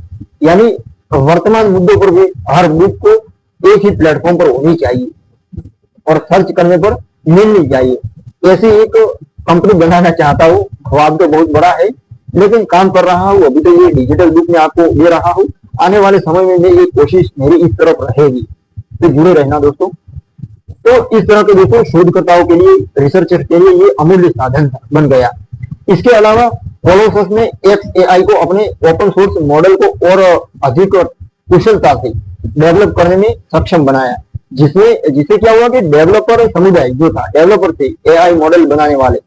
यानी वर्तमान मुद्दों पर भी हर बुक को एक ही प्लेटफॉर्म पर होनी चाहिए और सर्च करने पर मिलनी चाहिए। ऐसी एक कंपनी बनाना चाहता हूँ। ख्वाब तो बहुत बड़ा है, लेकिन काम कर रहा हूँ। अभी तो ये डिजिटल बुक में आपको दे रहा हूँ, आने वाले समय में ये कोशिश मेरी इस तरफ रहेगी। तो जुड़े रहना दोस्तों। तो इस तरह के दोस्तों शोधकर्ताओं के लिए, रिसर्चर्स के लिए ये अमूल्य साधन बन गया। इसके अलावा कोलोसस ने एक्सएआई को अपने ओपन सोर्स मॉडल को और अधिक कुशलता से डेवलप करने में सक्षम बनाया, जिससे क्या हुआ कि डेवलपर समुदाय जो था, डेवलपर थे एआई मॉडल बनाने वाले,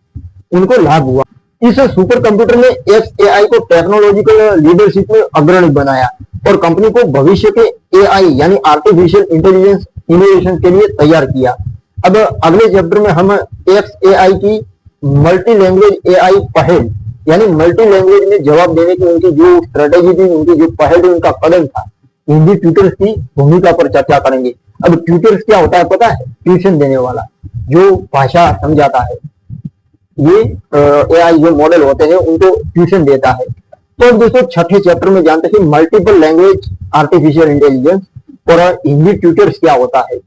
उनको लाभ हुआ। इस सुपर कंप्यूटर ने एक्सएआई को टेक्नोलॉजिकल लीडरशिप में अग्रणी बनाया और कंपनी को भविष्य के एआई यानी आर्टिफिशियल इंटेलिजेंस इनोवेशन के लिए तैयार किया। अब अगले चैप्टर में हम एक्सएआई की मल्टी लैंग्वेज एआई पहल यानी मल्टी लैंग्वेज में जवाब देने की उनकी जो स्ट्रेटेजी थी, उनकी जो पहल थी, उनका कदम था, हिंदी ट्यूटर्स की भूमिका पर चर्चा करेंगे। अब ट्यूटर्स क्या होता है पता है? ट्यूशन देने वाला, जो भाषा समझाता है। ये एआई जो मॉडल होते हैं उनको ट्यूशन देता है। तो अब दोस्तों छठे चैप्टर में जानते हैं मल्टीपल लैंग्वेज आर्टिफिशियल इंटेलिजेंस और हिंदी ट्यूटर्स क्या होता है।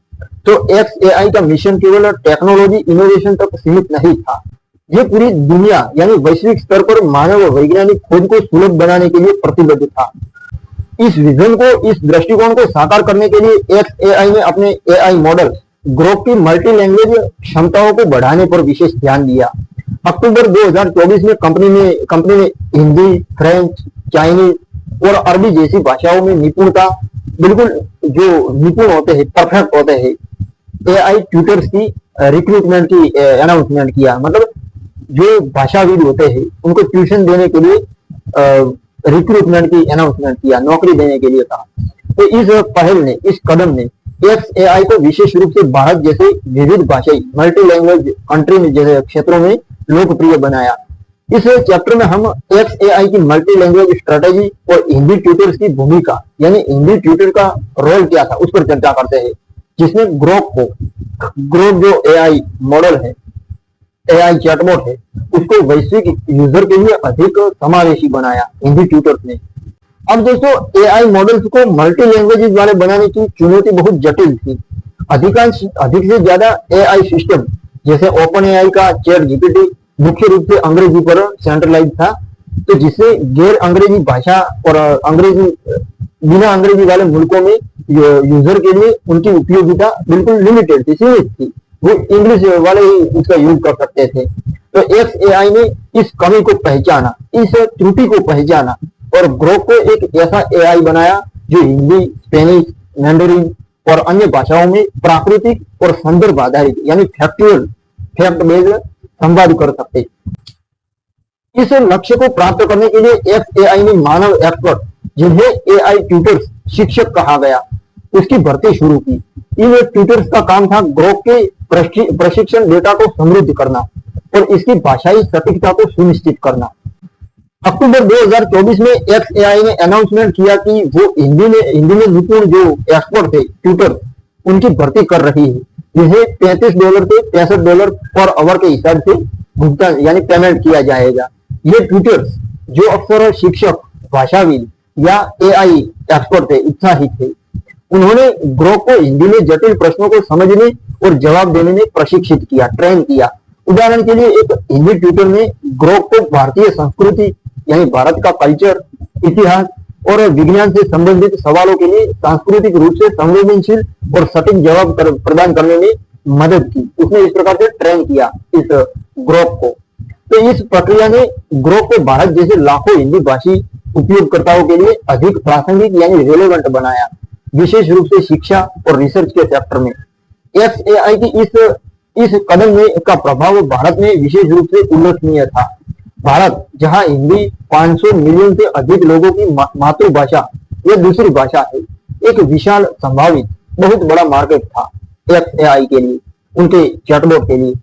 तो एक्सएआई का मिशन केवल टेक्नोलॉजी इनोवेशन तक सीमित नहीं था, ये पूरी दुनिया यानी वैश्विक स्तर पर मानव वैज्ञानिक खोज को सुलभ बनाने के लिए प्रतिबद्ध था। इस विजन को, इस दृष्टिकोण को साकार करने के लिए एक्सएआई ने अपने एआई मॉडल ग्रोक की मल्टी लैंग्वेज क्षमताओं को बढ़ाने पर विशेष ध्यान दिया। अक्टूबर 2024 में कंपनी ने हिंदी, फ्रेंच, चाइनीज और अरबी जैसी भाषाओं में निपुणता, बिल्कुल जो निपुण होते हैं, परफेक्ट होते हैं, एआई ट्यूटर्स की रिक्रूटमेंट की अनाउंसमेंट किया। मतलब जो भाषाविद होते हैं उनको ट्यूशन देने के लिए रिक्रूटमेंट की अनाउंसमेंट किया, नौकरी देने के लिए कहा। तो इस पहल ने, इस कदम ने एक्सएआई को विशेष रूप से भारत जैसे विविध भाषाई मल्टी लैंग्वेज कंट्री में जैसे क्षेत्रों में लोकप्रिय बनाया। इस चैप्टर में हम एक्सएआई की मल्टी लैंग्वेज स्ट्रेटेजी और हिंदी ट्यूटर्स की भूमिका यानी हिंदी ट्यूटर का रोल क्या था उस पर चर्चा करते हैं, जिसमें ग्रोक जो एआई मॉडल है, एआई चैटबॉट है, उसको वैश्विक यूजर के लिए अधिक समावेशी बनाया हिंदी ट्यूटर्स ने। अब दोस्तों एआई मॉडल्स को मल्टी लैंग्वेजेस वाले बनाने की चुनौती बहुत जटिल थी। अधिक से ज्यादा एआई सिस्टम जैसे ओपन एआई का चैट जीपीटी मुख्य रूप से अंग्रेजी पर सेंट्रलाइज था, तो जिससे गैर अंग्रेजी भाषा और बिना अंग्रेजी वाले मुल्कों में यूजर के लिए उनकी उपयोगिता बिल्कुल लिमिटेड थी, सीमित थी। वो इंग्लिश वाले ही उसका यूज कर सकते थे। तो एक्सएआई ने इस कमी को पहचाना, इस त्रुटि को पहचाना और ग्रोक को एक ऐसा एआई बनाया जो हिंदी, स्पेनिश, मैंडरिन और अन्य भाषाओं में प्राकृतिक और संदर्भ आधारित यानी फैक्ट बेस्ड संवाद कर सकते। इस लक्ष्य को प्राप्त करने के लिए एक्सएआई ने मानव एक्सपर्ट, जिन्हें एआई ट्यूटर्स शिक्षक कहा गया, उसकी भर्ती शुरू की। इन ट्यूटर्स का काम था ग्रोक के प्रशिक्षण डेटा को समृद्ध करना और इसकी भाषाई सटीकता को सुनिश्चित करना। अक्टूबर 2024 में एक्सएआई ने अनाउंसमेंट किया कि वो हिंदी में निपुण जो एक्सपर्ट थे ट्यूटर, उनकी भर्ती कर रही है, जिन्हें $35 से $65 पर आवर के हिसाब से भुगतान यानी पेमेंट किया जाएगा। ये ट्यूटर्स जो अक्सर शिक्षक, भाषाविद या एआई एक्सपर्ट थे, उत्साहित थे। उन्होंने ग्रोक को हिंदी में जटिल प्रश्नों को समझने और जवाब देने में प्रशिक्षित किया, ट्रेन किया। उदाहरण के लिए एक हिंदी ट्यूटर ने ग्रोक को भारतीय संस्कृति यानी भारत का कल्चर, इतिहास और विज्ञान से संबंधित सवालों के लिए सांस्कृतिक रूप से संवेदनशील और सटीक जवाब प्रदान करने में मदद की। उसने इस प्रकार से ट्रेन किया इस ग्रोक को। तो इस प्रक्रिया ने ग्रोक को भारत जैसे लाखों हिंदी भाषी उपयोगकर्ताओं के लिए अधिक प्रासंगिक यानी रेलेवेंट बनाया, विशेष रूप से शिक्षा और रिसर्च के सेक्टर में। XAI की इस कदम में का प्रभाव भारत में विशेष रूप से उल्लेखनीय था। भारत, जहां हिंदी 500 मिलियन से अधिक लोगों की मातृभाषा या दूसरी भाषा है, एक विशाल संभावित बहुत बड़ा मार्केट था XAI के लिए, उनके चैटबॉट के लिए।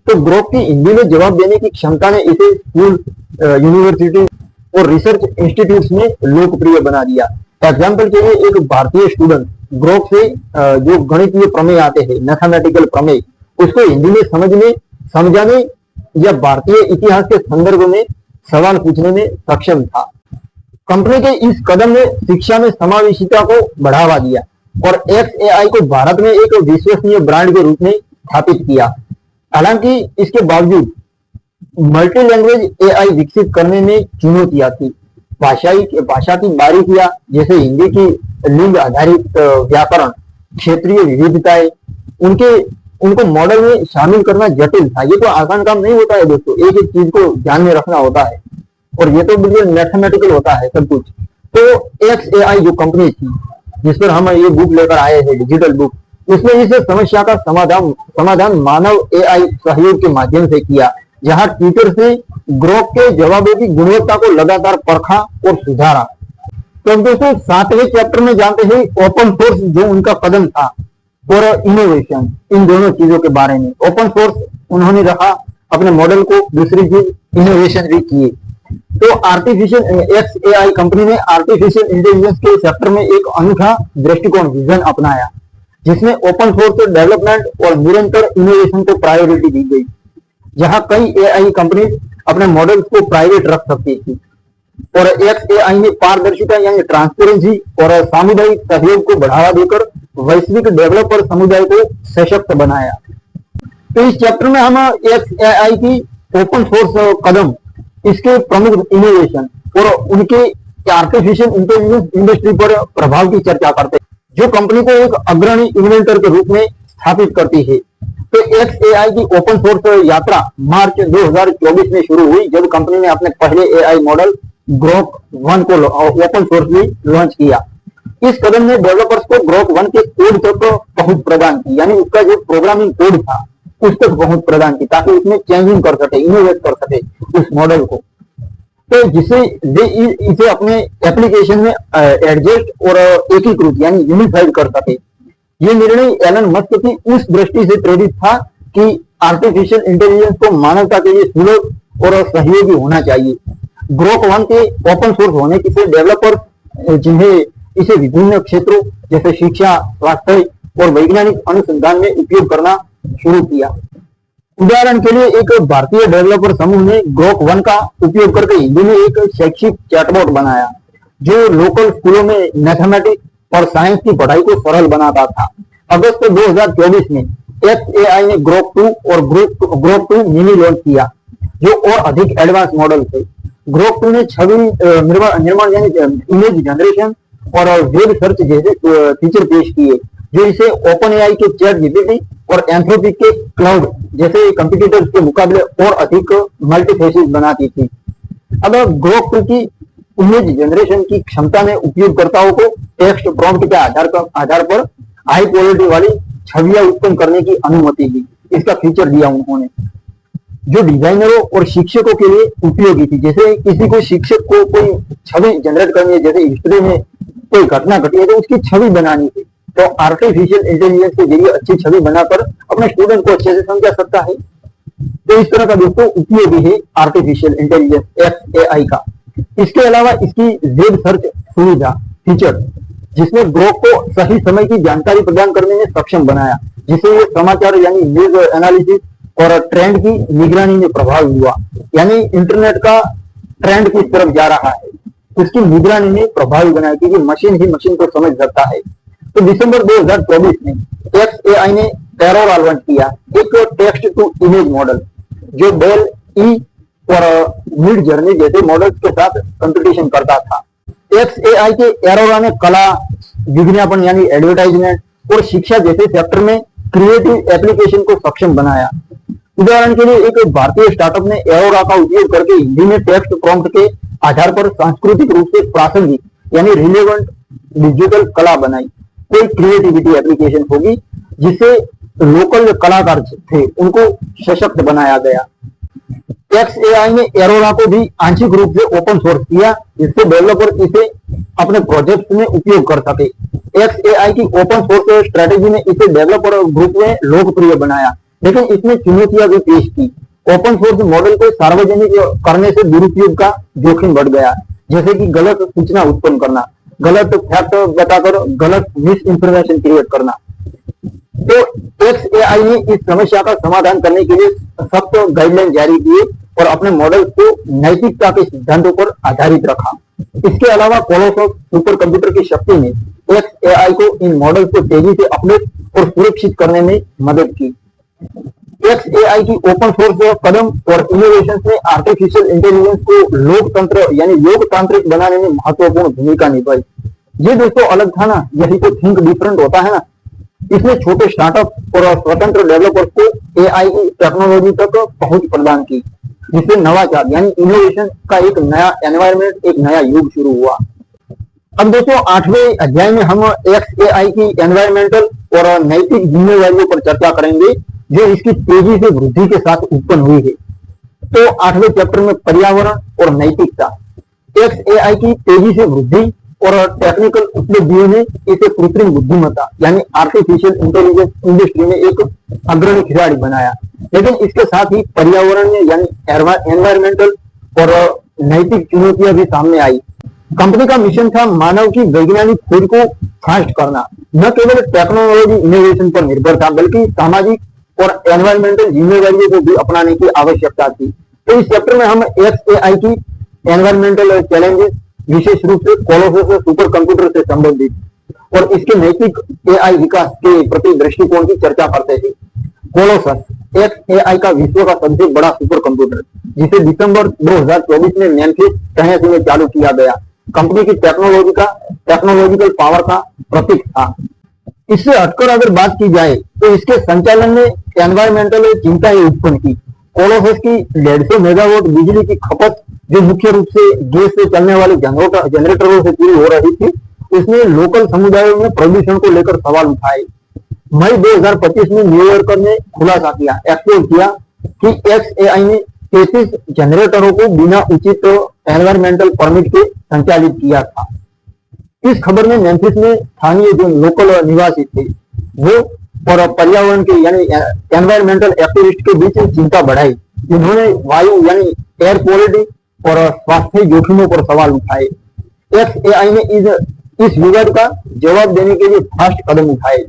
तो ग्रोक की हिंदी में जवाब देने की क्षमता ने इसे स्कूल, यूनिवर्सिटी और रिसर्च इंस्टीट्यूट्स में लोकप्रिय बना दिया। एग्जाम्पल के लिए एक भारतीय स्टूडेंट ग्रोक से जो गणितीय प्रमेय आते हैं, मैथमेटिकल प्रमेय, उसको हिंदी में समझाने या भारतीय इतिहास के संदर्भ में सवाल पूछने में सक्षम था। कंपनी के इस कदम ने शिक्षा में समावेशिता को बढ़ावा दिया और XAI को भारत में एक विश्वसनीय ब्रांड के रूप में स्थापित किया। हालांकि इसके बावजूद मल्टी लैंग्वेज AI विकसित करने में चुनौतियां थी। भाषा की बारीकियां, जैसे हिंदी की लिंग आधारित व्याकरण, क्षेत्रीय विविधताएं, उनको मॉडल में शामिल करना जटिल था। ये तो आसान काम नहीं होता है दोस्तों, एक एक चीज को ध्यान में रखना होता है और ये तो बिल्कुल मैथमेटिकल होता है सब कुछ। तो XAI जो कंपनी थी जिस पर हम ये बुक लेकर आए हैं, डिजिटल बुक, उसने इस समस्या का समाधान मानव AI सहयोग के माध्यम से किया, जहां ट्विटर से ग्रोक के जवाबों की गुणवत्ता को लगातार परखा और सुधारा। तो दोस्तों 7वें चैप्टर में जानते हैं ओपन सोर्स जो उनका कदम था और इनोवेशन, इन दोनों चीजों के बारे में। ओपन सोर्स उन्होंने रखा अपने मॉडल को, दूसरी चीज इनोवेशन भी किए। तो XAI कंपनी ने आर्टिफिशियल इंटेलिजेंस के सेक्टर में एक अनूठा दृष्टिकोण, विजन अपनाया, जिसमें ओपन सोर्स डेवलपमेंट और निरंतर इनोवेशन को प्रायोरिटी दी गई। जहां कई AI कंपनी अपने मॉडल्स को प्राइवेट रख सकती थी और XAI ने पारदर्शिता यानी ट्रांसपेरेंसी और सामुदायिक सहयोग को बढ़ावा देकर वैश्विक डेवलपर समुदाय को सशक्त बनाया। तो इस चैप्टर में हम XAI की ओपन सोर्स कदम, इसके प्रमुख इनोवेशन और उनके आर्टिफिशियल इंटेलिजेंस इंडस्ट्री पर प्रभाव की चर्चा करते हैं, जो कंपनी को एक अग्रणी इन्वेंटर के रूप में स्थापित करती है। तो XAI की ओपन सोर्स यात्रा मार्च 2024 में शुरू हुई, जब कंपनी ने अपने पहले AI मॉडल ग्रोक 1 को ओपन सोर्स में लॉन्च किया। इस कदम ने डेवलपर्स को ग्रोक 1 के कोड तक पहुंच प्रदान की, यानी उसका जो प्रोग्रामिंग कोड था उस तक पहुंच प्रदान की, ताकि उसमें चेंजिंग कर सके, इनोवेट कर सके उस मॉडल को, तो जिससे वे इसे अपने एप्लीकेशन में एडजस्ट और एकीकृत यानी यूनिफाइड कर सके। ये निर्णय एलन मस्क की उस दृष्टि से प्रेरित था कि आर्टिफिशियल इंटेलिजेंस को मानवता के लिए सुलभ और सहयोगी होना चाहिए। ग्रोक 1 के ओपन सोर्स होने से डेवलपर जिन्हें इसे विभिन्न क्षेत्रों जैसे शिक्षा, स्वास्थ्य और वैज्ञानिक अनुसंधान में उपयोग करना शुरू किया। उदाहरण के लिए एक भारतीय डेवलपर समूह ने ग्रोक 1 का उपयोग करके हिंदी में एक शैक्षिक चैटबॉट बनाया, जो लोकल स्कूलों में मैथमेटिक्स और साइंस की पढ़ाई को सरल बनाता था। अगस्त 2024 में XAI ने ग्रोक 2 और ग्रोक 2 मिनी लॉन्च किया, जो और अधिक एडवांस मॉडल थे। ग्रोक 2 ने छवि निर्माण यानी इमेज जनरेशन और वेब सर्च जैसे फीचर पेश किए, जो इसे OpenAI के ChatGPT और एंथ्रोपिक के क्लाउड जैसे कंप्यूटर्स के मुकाबले और अधिक मल्टीफेसिस बनाती थी। अब ग्रोक 2 की इमेज जनरेशन की क्षमता ने उपयोगकर्ताओं को टेक्स्ट प्रॉम्प्ट के आधार पर हाई क्वालिटी वाली छवियां उत्पन्न करने की अनुमति दी। इसका फीचर दिया उन्होंने, जो डिजाइनरों और शिक्षकों के लिए उपयोगी थी। जैसे किसी को शिक्षक को कोई छवि जनरेट करनी है, जैसे हिस्ट्री में कोई घटना घटी है तो उसकी छवि बनानी थी, तो आर्टिफिशियल इंटेलिजेंस के जरिए अच्छी छवि बनाकर अपने स्टूडेंट को अच्छे से समझा सकता है। तो इस तरह का दोस्तों उपयोगी है आर्टिफिशियल इंटेलिजेंस XAI का। इसके अलावा इसकी वेब सर्च सुविधा फीचर, जिसने ग्रोक को सही समय की जानकारी प्रदान करने में सक्षम बनाया, जिसे ये समाचार यानी न्यूज एनालिसिस और ट्रेंड की निगरानी में प्रभाव हुआ, यानी इंटरनेट का ट्रेंड किस तरफ जा रहा है उसकी निगरानी में प्रभावी बनाया, क्योंकि मशीन ही मशीन को समझ सकता है। तो दिसंबर 2024 में XAI ने एरोरा लॉन्च किया, एक टेक्स्ट टू इमेज मॉडल जो डेल ई और मिड जर्नी जैसे मॉडल्स के साथ कंपटीशन करता था। XAI के एरोरा ने कला, विज्ञापन यानी एडवर्टाइजमेंट और शिक्षा जैसे सेक्टर में क्रिएटिव एप्लीकेशन को सक्षम बनाया। उदाहरण के लिए एक भारतीय स्टार्टअप ने एरोरा का उपयोग करके हिंदी में टेक्स्ट प्रॉम्प्ट के आधार पर सांस्कृतिक रूप से प्रासंगिक यानी रिलेवेंट डिजिटल कला बनाई। कोई क्रिएटिविटी एप्लीकेशन होगी जिसे लोकल कलाकार थे उनको सशक्त बनाया गया। XAI ने एरोरा को भी आंशिक रूप से ओपन सोर्स किया, जिससे डेवलपर इसे अपने प्रोजेक्ट में उपयोग कर सके। XAI की ओपन सोर्स स्ट्रेटेजी ने इसे डेवलपर ग्रुप में लोकप्रिय बनाया, लेकिन इसमें चुनौतियां भी पेश की। ओपन सोर्स मॉडल को सार्वजनिक करने से दुरुपयोग का जोखिम बढ़ गया, जैसे कि गलत सूचना उत्पन्न करना, गलत फैक्ट बताकर गलत मिस इंफॉर्मेशन क्रिएट करना। तो XAI ने इस समस्या का समाधान करने के लिए सख्त गाइडलाइन जारी किए और अपने मॉडल को नैतिकता के सिद्धांतों पर आधारित रखा। इसके अलावा कोलोसस सुपर कंप्यूटर की शक्ति ने XAI को इन मॉडल को तेजी से अपडेट और सुरक्षित करने में मदद की। XAI की ओपन सोर्स कदम और इनोवेशन ने आर्टिफिशियल इंटेलिजेंस को लोकतंत्र यानी लोकतांत्रिक बनाने में महत्वपूर्ण भूमिका निभाई। ये दोस्तों अलग था ना, यही तो थिंक डिफरेंट होता है ना। इसने छोटे स्टार्टअप और स्वतंत्र डेवलपर्स को AI की टेक्नोलॉजी तक पहुंच प्रदान की, जिससे नवाचार यानी इनोवेशन का एक नया एनवायरनमेंट, एक नया युग शुरू हुआ। अब दोस्तों 8वें अध्याय में हम XAI की एनवायरमेंटल और नैतिक जिम्मेदारियों पर चर्चा करेंगे, जो इसकी तेजी से वृद्धि के साथ उत्पन्न हुई है। तो 8वें चैप्टर में पर्यावरण और नैतिकता। XAI की तेजी से वृद्धि और टेक्निकल उपलब्धियों ने इसे कृत्रिम बुद्धिमत्ता यानी आर्टिफिशियल इंटेलिजेंस इंडस्ट्री में एक अग्रणी खिलाड़ी बनाया, लेकिन इसके साथ ही पर्यावरण यानी एनवायरमेंटल और नैतिक चुनौतियां भी सामने आई। कंपनी का मिशन था मानव की वैज्ञानिक खोज को फास्ट करना, न केवल टेक्नोलॉजी इनोवेशन पर निर्भर था, बल्कि सामाजिक और एनवायरमेंटल जिम्मेदारियों को भी अपनाने की आवश्यकता थी। तो इस चैप्टर में हम XAI की एनवायरमेंटल चैलेंजेस, विशेष रूप से कोलोसस सुपर कंप्यूटर से संबंधित और इसके नैतिक AI विकास के प्रति दृष्टिकोण की चर्चा करते थे। कोलोसस XAI का विश्व का सबसे बड़ा सुपर कंप्यूटर, जिसे दिसंबर 2024 में मेम्फिस, टेनेसी में चालू किया गया, कंपनी की टेक्नोलॉजिकल पावर का प्रतीक था। इससे हटकर अगर बात की जाए तो इसके संचालन में एनवायरमेंटल चिंताएं उत्पन्न की। कोलोसस की 150 मेगावाट बिजली की खपत, जो मुख्य रूप से गैस से चलने वाले जनरेटरों से पूरी हो रही थी, उसने लोकल समुदायों में प्रदूषण को लेकर सवाल उठाए। मई 2025 में न्यूयॉर्कर ने खुलासा किया, एक्सपोज किया कि XAI ने 33 जनरेटरों को बिना उचित एनवायरमेंटल परमिट के संचालित किया था। इस खबर में मेम्फिस में स्थानीय जो लोकल निवासी थे वो और पर्यावरण के यानी एनवायरमेंटल एक्टिविस्ट के बीच चिंता बढ़ाई, जिन्होंने वायु यानी एयर क्वालिटी और स्वास्थ्य जोखिमों पर सवाल उठाए। XAI ने इस विवाद का जवाब देने के लिए फास्ट कदम उठाए।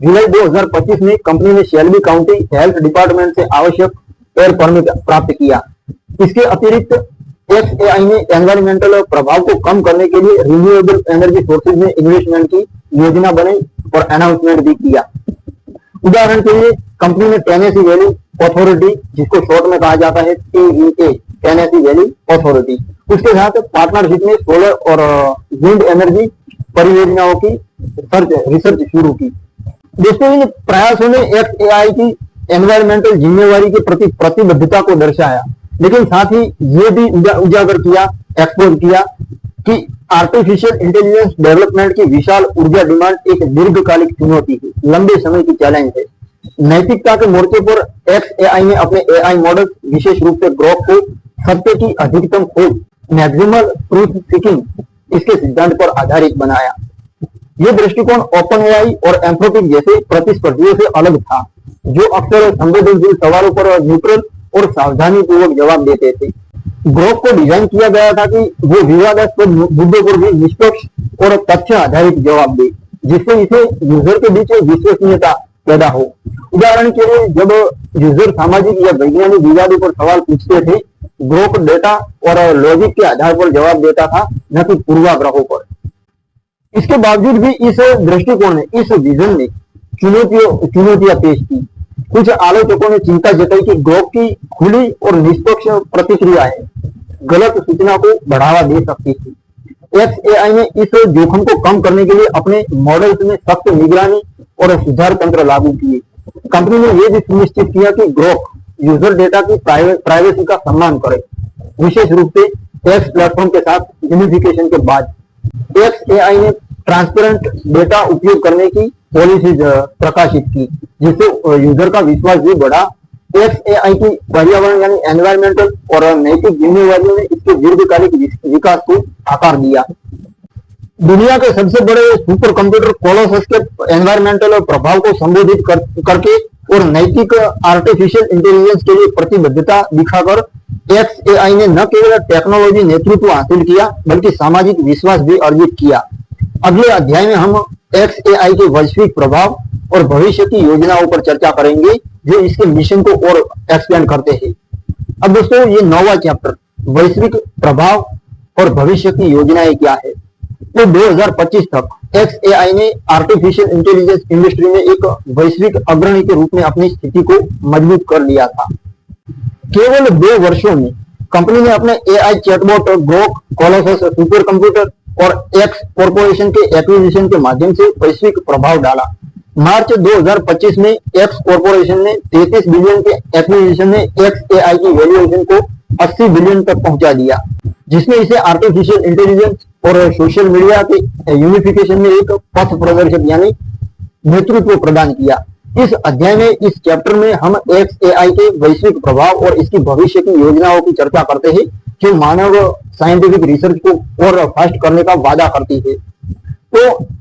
जुलाई 2025 में कंपनी ने शेल्बी काउंटी हेल्थ डिपार्टमेंट से आवश्यक एयर परमिट प्राप्त किया। इसके अतिरिक्त XAI ने एनवायरमेंटल प्रभाव को कम करने के लिए रिन्यूएबल एनर्जी सोर्सेज में इन्वेस्टमेंट की योजना बनाई और अनाउंसमेंट भी किया। उदाहरण के लिए कंपनी ने टेनेसी वैली अथॉरिटी, जिसको शॉर्ट में कहा जाता है TVA, टेनेसी वैली अथॉरिटी, उसके साथ पार्टनरशिप में सोलर और विंड एनर्जी परियोजनाओं की रिसर्च शुरू की। दोस्तों इन प्रयासों ने XAI की एनवायरमेंटल जिम्मेवारी के प्रति प्रतिबद्धता को दर्शाया, लेकिन साथ ही ये भी उजागर किया, एक्सपोज किया कि आर्टिफिशियल इंटेलिजेंस डेवलपमेंट की विशाल ऊर्जा डिमांड एक दीर्घकालिक चुनौती है, लंबे समय की चैलेंज है। नैतिकता के मोर्चे पर XAI ने अपने AI मॉडल, विशेष रूप से ग्रोक को सत्य की अधिकतम खोज मैक्सिमल ट्रूथ सीकिंग इसके सिद्धांत पर आधारित बनाया। यह दृष्टिकोण OpenAI और एंथ्रोपिक जैसे प्रतिस्पर्धियों से अलग था, जो अक्सर संवेदनशील सवालों पर न्यूट्रल और सावधानी पूर्वक जवाब देते थे। ग्रोक को डिजाइन किया गया था कि वो विवादास्पद मुद्दों पर भी निष्पक्ष और तथ्य आधारित जवाब दे, जिससे इसे यूजर के बीच विश्वसनीयता पैदा हो। उदाहरण के लिए जब यूजर सामाजिक या वैज्ञानिक विवादों पर सवाल पूछते थे, ग्रोक डेटा और लॉजिक के आधार पर जवाब देता था, न कि पूर्वाग्रहों पर। इसके बावजूद भी इस दृष्टिकोण ने, इस विजन ने चुनौतियां पेश की। कुछ आलोचकों ने चिंता जताई कि ग्रोक की खुली और निष्पक्ष प्रतिक्रियाएं गलत सूचना को बढ़ावा दे सकती थी। XAI ने इस जोखिम को कम करने के लिए अपने मॉडल्स में सख्त निगरानी और सुधार तंत्र लागू किए। कंपनी ने यह भी सुनिश्चित किया कि ग्रोक यूजर डेटा की प्राइवेसी का सम्मान करे, विशेष रूप से एक्स प्लेटफॉर्म के साथ यूनिफिकेशन के बाद। XAI ने ट्रांसपेरेंट डेटा उपयोग करने की पॉलिसीज प्रकाशित की, जिससे यूजर का विश्वास भी बढ़ा। XAI की पर्यावरण यानी एनवायरमेंटल और नैतिक जिम्मेवारियों ने इसके दीर्घकालिक विकास को आकार दिया। दुनिया के सबसे बड़े सुपर कंप्यूटर कोलोसस के एनवायरमेंटल प्रभाव को संबोधित करके और नैतिक आर्टिफिशियल इंटेलिजेंस के लिए प्रतिबद्धता दिखाकर XAI ने न केवल टेक्नोलॉजी नेतृत्व हासिल किया, बल्कि सामाजिक विश्वास भी अर्जित किया। अगले अध्याय में हम XAI के वैश्विक प्रभाव और भविष्य की योजनाओं पर चर्चा करेंगे, जो इसके मिशन को और एक्सपेंड करते हैं। अब दोस्तों, ये 9वां चैप्टर वैश्विक प्रभाव और भविष्य की योजनाएं क्या है। तो 2025 तक XAI ने आर्टिफिशियल इंटेलिजेंस इंडस्ट्री में एक वैश्विक अग्रणी के रूप में अपनी स्थिति को मजबूत कर लिया था। केवल 2 वर्षों में कंपनी ने अपने AI chatbot Grok, Colossus super computer और एक्स कॉर्पोरेशन के एक्विजिशन के माध्यम से वैश्विक प्रभाव डाला। मार्च 2025 में एक्स कॉर्पोरेशन ने 33 बिलियन के एक्विजिशन में XAI की वैल्यूएशन को 80 बिलियन तक पहुंचा दिया, जिसने इसे आर्टिफिशियल इंटेलिजेंस और सोशल मीडिया के यूनिफिकेशन में एक पथ प्रदर्शक यानी नेतृत्व प्रदान किया। इस अध्याय में, इस चैप्टर में हम XAI के वैश्विक प्रभाव और इसकी भविष्य की योजनाओं की चर्चा करते हैं, जो मानव साइंटिफिक रिसर्च को और फास्ट करने का वादा करती है। तो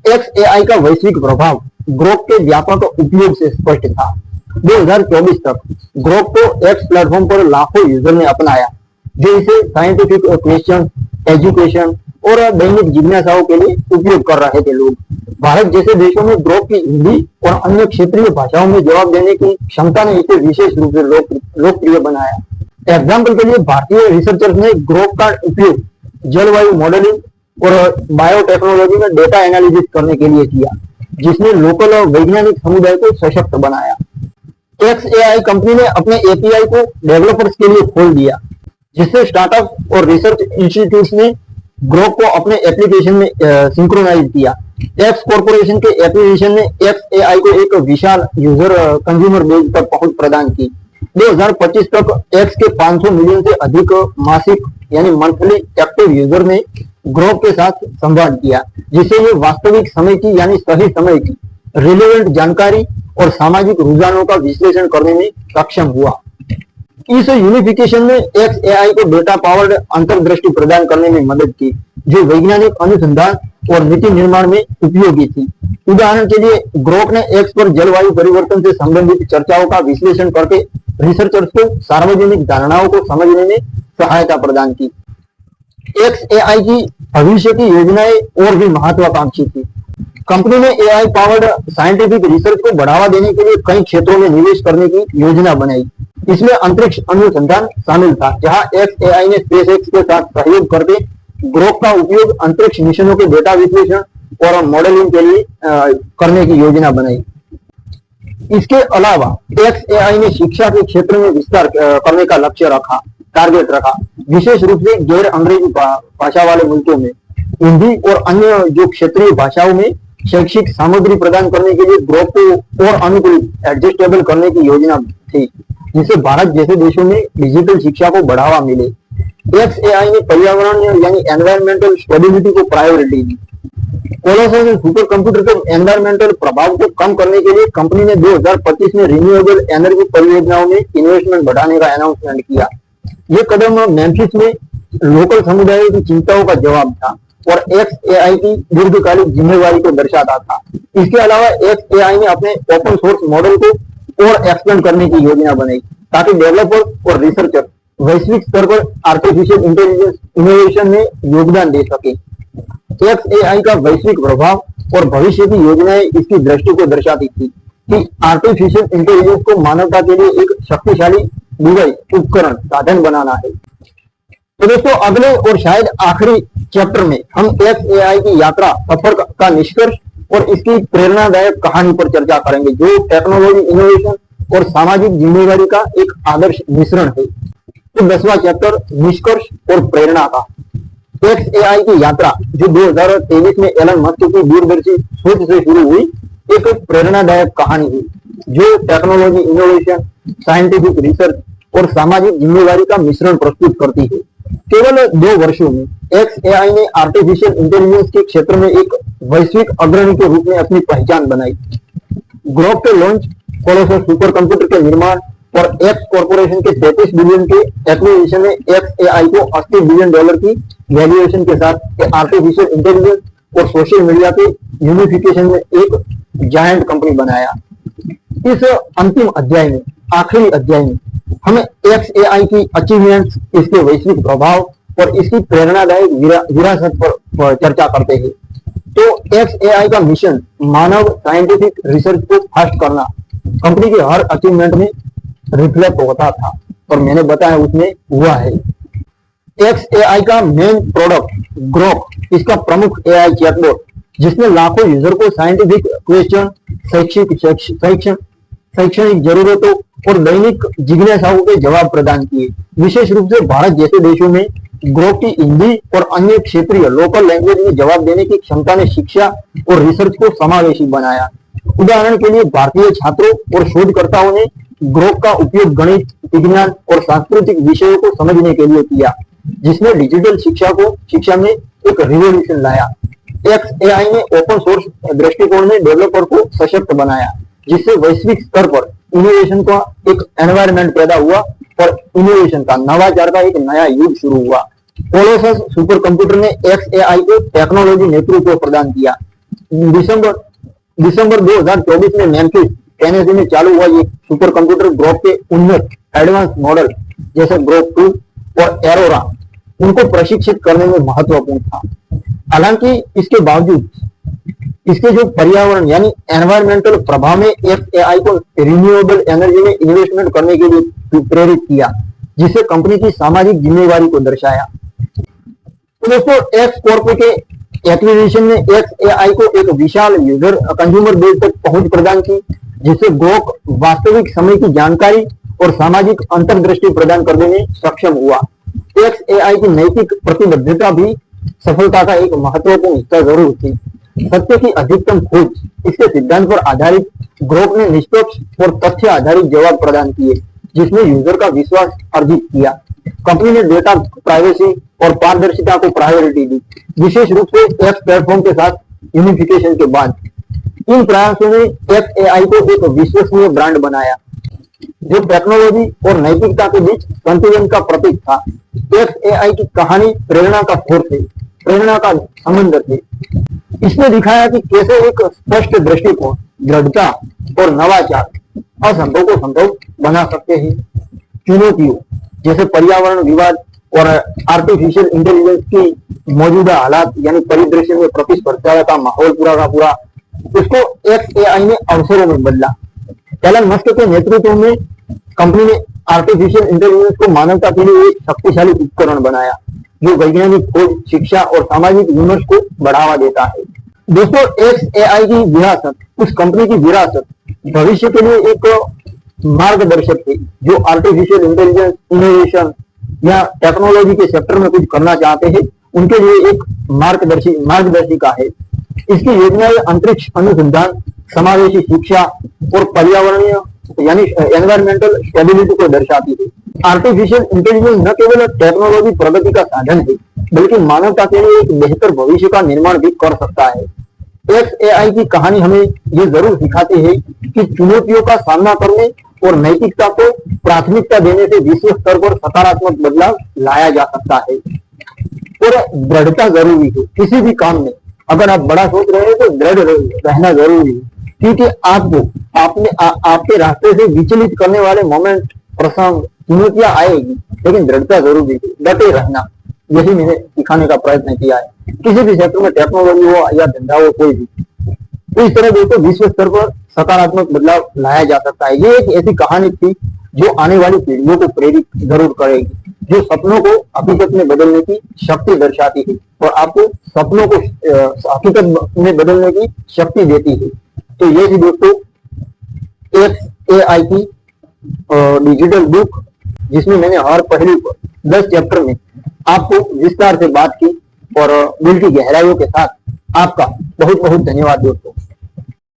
XAI का वैश्विक प्रभाव ग्रोक के व्यापक उपयोग से स्पष्ट था। 2024 तक ग्रोक को एक्स प्लेटफॉर्म पर लाखों यूजर ने अपनाया, जो इसे साइंटिफिक क्वेश्चन, एजुकेशन और दैनिक जिज्ञासाओं के लिए उपयोग कर रहे थे लोग। भारत जैसे देशों में ग्रोक की हिंदी और अन्य क्षेत्रीय भाषाओं में जवाब देने की क्षमता ने इसे विशेष रूप से लोकप्रिय बनाया। एग्जाम्पल के लिए, भारतीय रिसर्चर्स ने ग्रोक का उपयोग जलवायु मॉडलिंग और बायोटेक्नोलॉजी में डेटा एनालिसिस करने के लिए किया, जिसने लोकल वैज्ञानिक समुदाय को सशक्त बनाया। XAI कंपनी ने अपने API को डेवलपर्स के लिए खोल दिया, जिससे स्टार्टअप और रिसर्च इंस्टीट्यूट्स ने ग्रोक को अपने एप्लीकेशन में सिंक्रोनाइज किया। एक्स कॉर्पोरेशन के एक्विजिशन ने XAI को एक विशाल यूजर कंज्यूमर बेस तक पहुंच प्रदान की। 2025 तक एक्स के 500 मिलियन से अधिक मासिक यानी मंथली एक्टिव यूजर ने ग्रोक के साथ संवाद किया, जिससे ये वास्तविक समय की यानी सही समय की रिलेवेंट जानकारी और सामाजिक रुझानों का विश्लेषण करने में सक्षम हुआ। इस यूनिफिकेशन ने XAI को डेटा पावर्ड अंतर्दृष्टि प्रदान करने में मदद की, जो वैज्ञानिक अनुसंधान और नीति निर्माण में उपयोगी थी। उदाहरण के लिए, ग्रोक ने एक्स पर जलवायु परिवर्तन से संबंधित चर्चाओं का विश्लेषण करके रिसर्चर्स को सार्वजनिक धारणाओं को समझने में सहायता प्रदान की। XAI की भविष्य की योजनाएं और भी महत्वाकांक्षी थी। कंपनी ने AI पावर्ड साइंटिफिक रिसर्च को बढ़ावा देने के लिए कई क्षेत्रों में निवेश करने की योजना बनाई। इसमें अंतरिक्ष अनुसंधान शामिल था, जहां XAI ने स्पेसएक्स के साथ सहयोग करके ग्रोक का उपयोग अंतरिक्ष मिशनों के डेटा विश्लेषण और मॉडलिंग के लिए करने की योजना बनाई। इसके अलावा XAI ने शिक्षा के क्षेत्र में विस्तार करने का टारगेट रखा, विशेष रूप से गैर अंग्रेजी भाषा वाले मुल्कों में हिंदी और अन्य जो क्षेत्रीय भाषाओं में शैक्षिक सामग्री प्रदान करने के लिए ग्रोक को और अनुकूलित एडजस्टेबल करने की योजना थी, जिससे भारत जैसे देशों में डिजिटल शिक्षा को बढ़ावा मिले। XAI ने पर्यावरण यानी एनवायरमेंटल स्टेबिलिटी को प्रायोरिटी दी। कोलोसस और सुपर कंप्यूटर के एनवायरमेंटल प्रभाव को कम करने के लिए कंपनी ने 2025 में रिन्यूएबल एनर्जी परियोजनाओं में इन्वेस्टमेंट बढ़ाने का अनाउंसमेंट किया। ये कदम मेम्फिस में लोकल समुदायों की चिंताओं का जवाब था और XAI की दीर्घकालिक जिम्मेवारी को दर्शाता था। इसके अलावा XAI ने अपने ओपन सोर्स मॉडल को और एक्सपेंड करने की योजना बनाई, ताकि डेवलपर और रिसर्चर वैश्विक स्तर पर आर्टिफिशियल इंटेलिजेंस इनोवेशन में योगदान दे सके। XAI का वैश्विक प्रभाव और भविष्य की योजनाएं इसकी दृष्टि को दर्शाती थी। कि आर्टिफिशियल इंटेलिजेंस को मानवता के लिए एक शक्तिशाली डिवाइस, उपकरण, साधन बनाना है। तो दोस्तों, अगले और शायद आखिरी चैप्टर में हम XAI की यात्रा सफर का निष्कर्ष और इसकी प्रेरणादायक कहानी पर चर्चा करेंगे, जो टेक्नोलॉजी, इनोवेशन और सामाजिक जिम्मेदारी का एक आदर्श मिश्रण है। तो 10वां चैप्टर, निष्कर्ष और प्रेरणा का। XAI की यात्रा जो 2023 में एलन मस्क की दूरदर्शी सोच से शुरू हुई, एक प्रेरणादायक कहानी हुई जो टेक्नोलॉजी, इनोवेशन, साइंटिफिक रिसर्च और सामाजिक जिम्मेदारी का मिश्रण प्रस्तुत करती है। केवल 2 वर्षों में XAI ने आर्टिफिशियल इंटेलिजेंस के क्षेत्र में एक वैश्विक अग्रणी के रूप में अपनी पहचान बनाई। ग्रोक के लॉन्च, कोलोसस सुपर कंप्यूटर के निर्माण और एक्स कॉर्पोरेशन के 33 बिलियन के एक्विजिशन ने XAI को $80 बिलियन की वैल्यूएशन के साथ आर्टिफिशियल इंटेलिजेंस और सोशल मीडिया के यूनिफिकेशन में एक जायंट कंपनी बनाया। इस अंतिम अध्याय में, आखिरी अध्याय में, हमें XAI की अचीवमेंट्स, इसके वैश्विक प्रभाव और इसकी प्रेरणादायक विरासत पर चर्चा करते हैं। तो XAI का मिशन मानव साइंटिफिक रिसर्च को फास्ट करना कंपनी के हर अचीवमेंट में रिफ्लेक्ट होता था, और मैंने बताया उसमें हुआ है। XAI का मेन प्रोडक्ट ग्रोक, इसका प्रमुख AI चैटबॉट, जिसने लाखों यूजर को साइंटिफिक क्वेश्चन, शैक्षणिक जरूरतों और दैनिक जिज्ञासाओं के जवाब प्रदान किए। विशेष रूप से भारत जैसे देशों में ग्रोक की हिंदी और अन्य क्षेत्रीय लोकल लैंग्वेज में जवाब देने की क्षमता ने शिक्षा और रिसर्च को समावेशी बनाया। उदाहरण के लिए, भारतीय छात्रों और शोधकर्ताओं ने ग्रोक का उपयोग गणित, विज्ञान और सांस्कृतिक विषयों को समझने के लिए किया, जिसने डिजिटल शिक्षा में एक रिवॉल्यूशन लाया। XAI ने ओपन सोर्स दृष्टिकोण में डेवलपर को सशक्त बनाया, जिससे वैश्विक स्तर पर इनोवेशन का एक एनवायरनमेंट पैदा हुआ और इनोवेशन का, नवाचार का एक नया युग शुरू हुआ। कोलोसस सुपर कंप्यूटर ने XAI को टेक्नोलॉजी नेतृत्व प्रदान किया। दिसंबर 2024 में मेम्फिस, टेनेसी में चालू हुआ ये सुपर कंप्यूटर ग्रोक के उन्नत एडवांस मॉडल जैसे ग्रोक 2 और एरोरा उनको प्रशिक्षित करने में महत्वपूर्ण था। हालांकि इसके बावजूद इसके जो पर्यावरण यानी एनवायरमेंटल प्रभाव में XAI को रिन्यूएबल एनर्जी में इन्वेस्टमेंट करने के लिए प्रेरित किया, जिससे कंपनी की सामाजिक जिम्मेवारी को दर्शाया। तो दोस्तों, एक्स कॉर्प के एक्विजिशन ने XAI को एक विशाल यूजर कंज्यूमर बेस तक पहुंच प्रदान की, जिससे ग्रोक वास्तविक समय की जानकारी और सामाजिक अंतर्दृष्टि प्रदान करने में सक्षम हुआ। XAI की नैतिक प्रतिबद्धता भी सफलता का एक महत्वपूर्ण हिस्सा जरूर थी। सत्य की अधिकतम खोज, इसके सिद्धांत पर आधारित ग्रोक ने निष्पक्ष और तथ्य आधारित जवाब प्रदान किए, जिसने यूजर का विश्वास अर्जित किया। कंपनी ने डेटा प्राइवेसी और पारदर्शिता को प्रायोरिटी दी, विशेष रूप से एक्स प्लेटफॉर्म के साथ यूनिफिकेशन के बाद। इन प्रयासों ने XAI को एक विश्वसनीय ब्रांड बनाया, जो टेक्नोलॉजी और नैतिकता के बीच संतुलन का प्रतीक था। XAI की कहानी प्रेरणा का फोर्स है, प्रेरणा का समंदर है। इसने दिखाया कि कैसे एक स्पष्ट दृष्टिकोण, दृढ़ता और नवाचार असंभव को संभव बना सकते हैं। चुनौतियों जैसे पर्यावरण विवाद और आर्टिफिशियल इंटेलिजेंस की मौजूदा हालात यानी परिदृश्य में प्रतिस्पर्धा का माहौल पूरा का पूरा, उसको XAI ने अवसरों में बदला। एलन मस्क के नेतृत्व में कंपनी ने आर्टिफिशियल इंटेलिजेंस को मानवता के लिए एक शक्तिशाली उपकरण बनाया, जो वैज्ञानिक खोज, शिक्षा और सामाजिक विमर्श को बढ़ावा देता है। दोस्तों, XAI की विरासत, उस कंपनी की विरासत भविष्य के लिए एक मार्गदर्शक है, जो आर्टिफिशियल इंटेलिजेंस, इनोवेशन या टेक्नोलॉजी के सेक्टर में कुछ करना चाहते हैं, उनके लिए एक मार्गदर्शिका है। इसकी योजनाएं अंतरिक्ष अनुसंधान, समावेशी शिक्षा और पर्यावरणीय यानी एनवायरमेंटल स्टेबिलिटी को दर्शाती है। आर्टिफिशियल इंटेलिजेंस न केवल टेक्नोलॉजी प्रगति का साधन है, बल्कि मानवता के लिए एक बेहतर भविष्य का निर्माण भी कर सकता है। XAI की कहानी हमें ये जरूर सिखाती है कि चुनौतियों का सामना करने और नैतिकता को प्राथमिकता देने से विश्व स्तर पर सकारात्मक बदलाव लाया जा सकता है। और दृढ़ता जरूरी है किसी भी काम में। अगर आप बड़ा सोच रहे हैं तो दृढ़ रहना जरूरी है, क्योंकि आपके रास्ते से विचलित करने वाले मोमेंट, प्रसंग, चुनौतियां आएगी, लेकिन दृढ़ता जरूरी है, डटे रहना। यही मैंने सिखाने का प्रयत्न किया है, किसी भी क्षेत्र में, टेक्नोलॉजी हो या धंधा हो, कोई भी। तो इस तरह देखो, विश्व स्तर पर सकारात्मक बदलाव लाया जा सकता है। ये एक ऐसी कहानी थी जो आने वाली पीढ़ियों को प्रेरित जरूर करेगी, जो सपनों को हकीकत में बदलने की शक्ति दर्शाती है और आपको सपनों को हकीकत में बदलने की शक्ति देती है। तो ये थी दोस्तों XAI की डिजिटल बुक, जिसमें मैंने हर पहलू पर 10 चैप्टर में आपको विस्तार से बात की और दिल की गहराइयों के साथ। आपका बहुत बहुत धन्यवाद दोस्तों।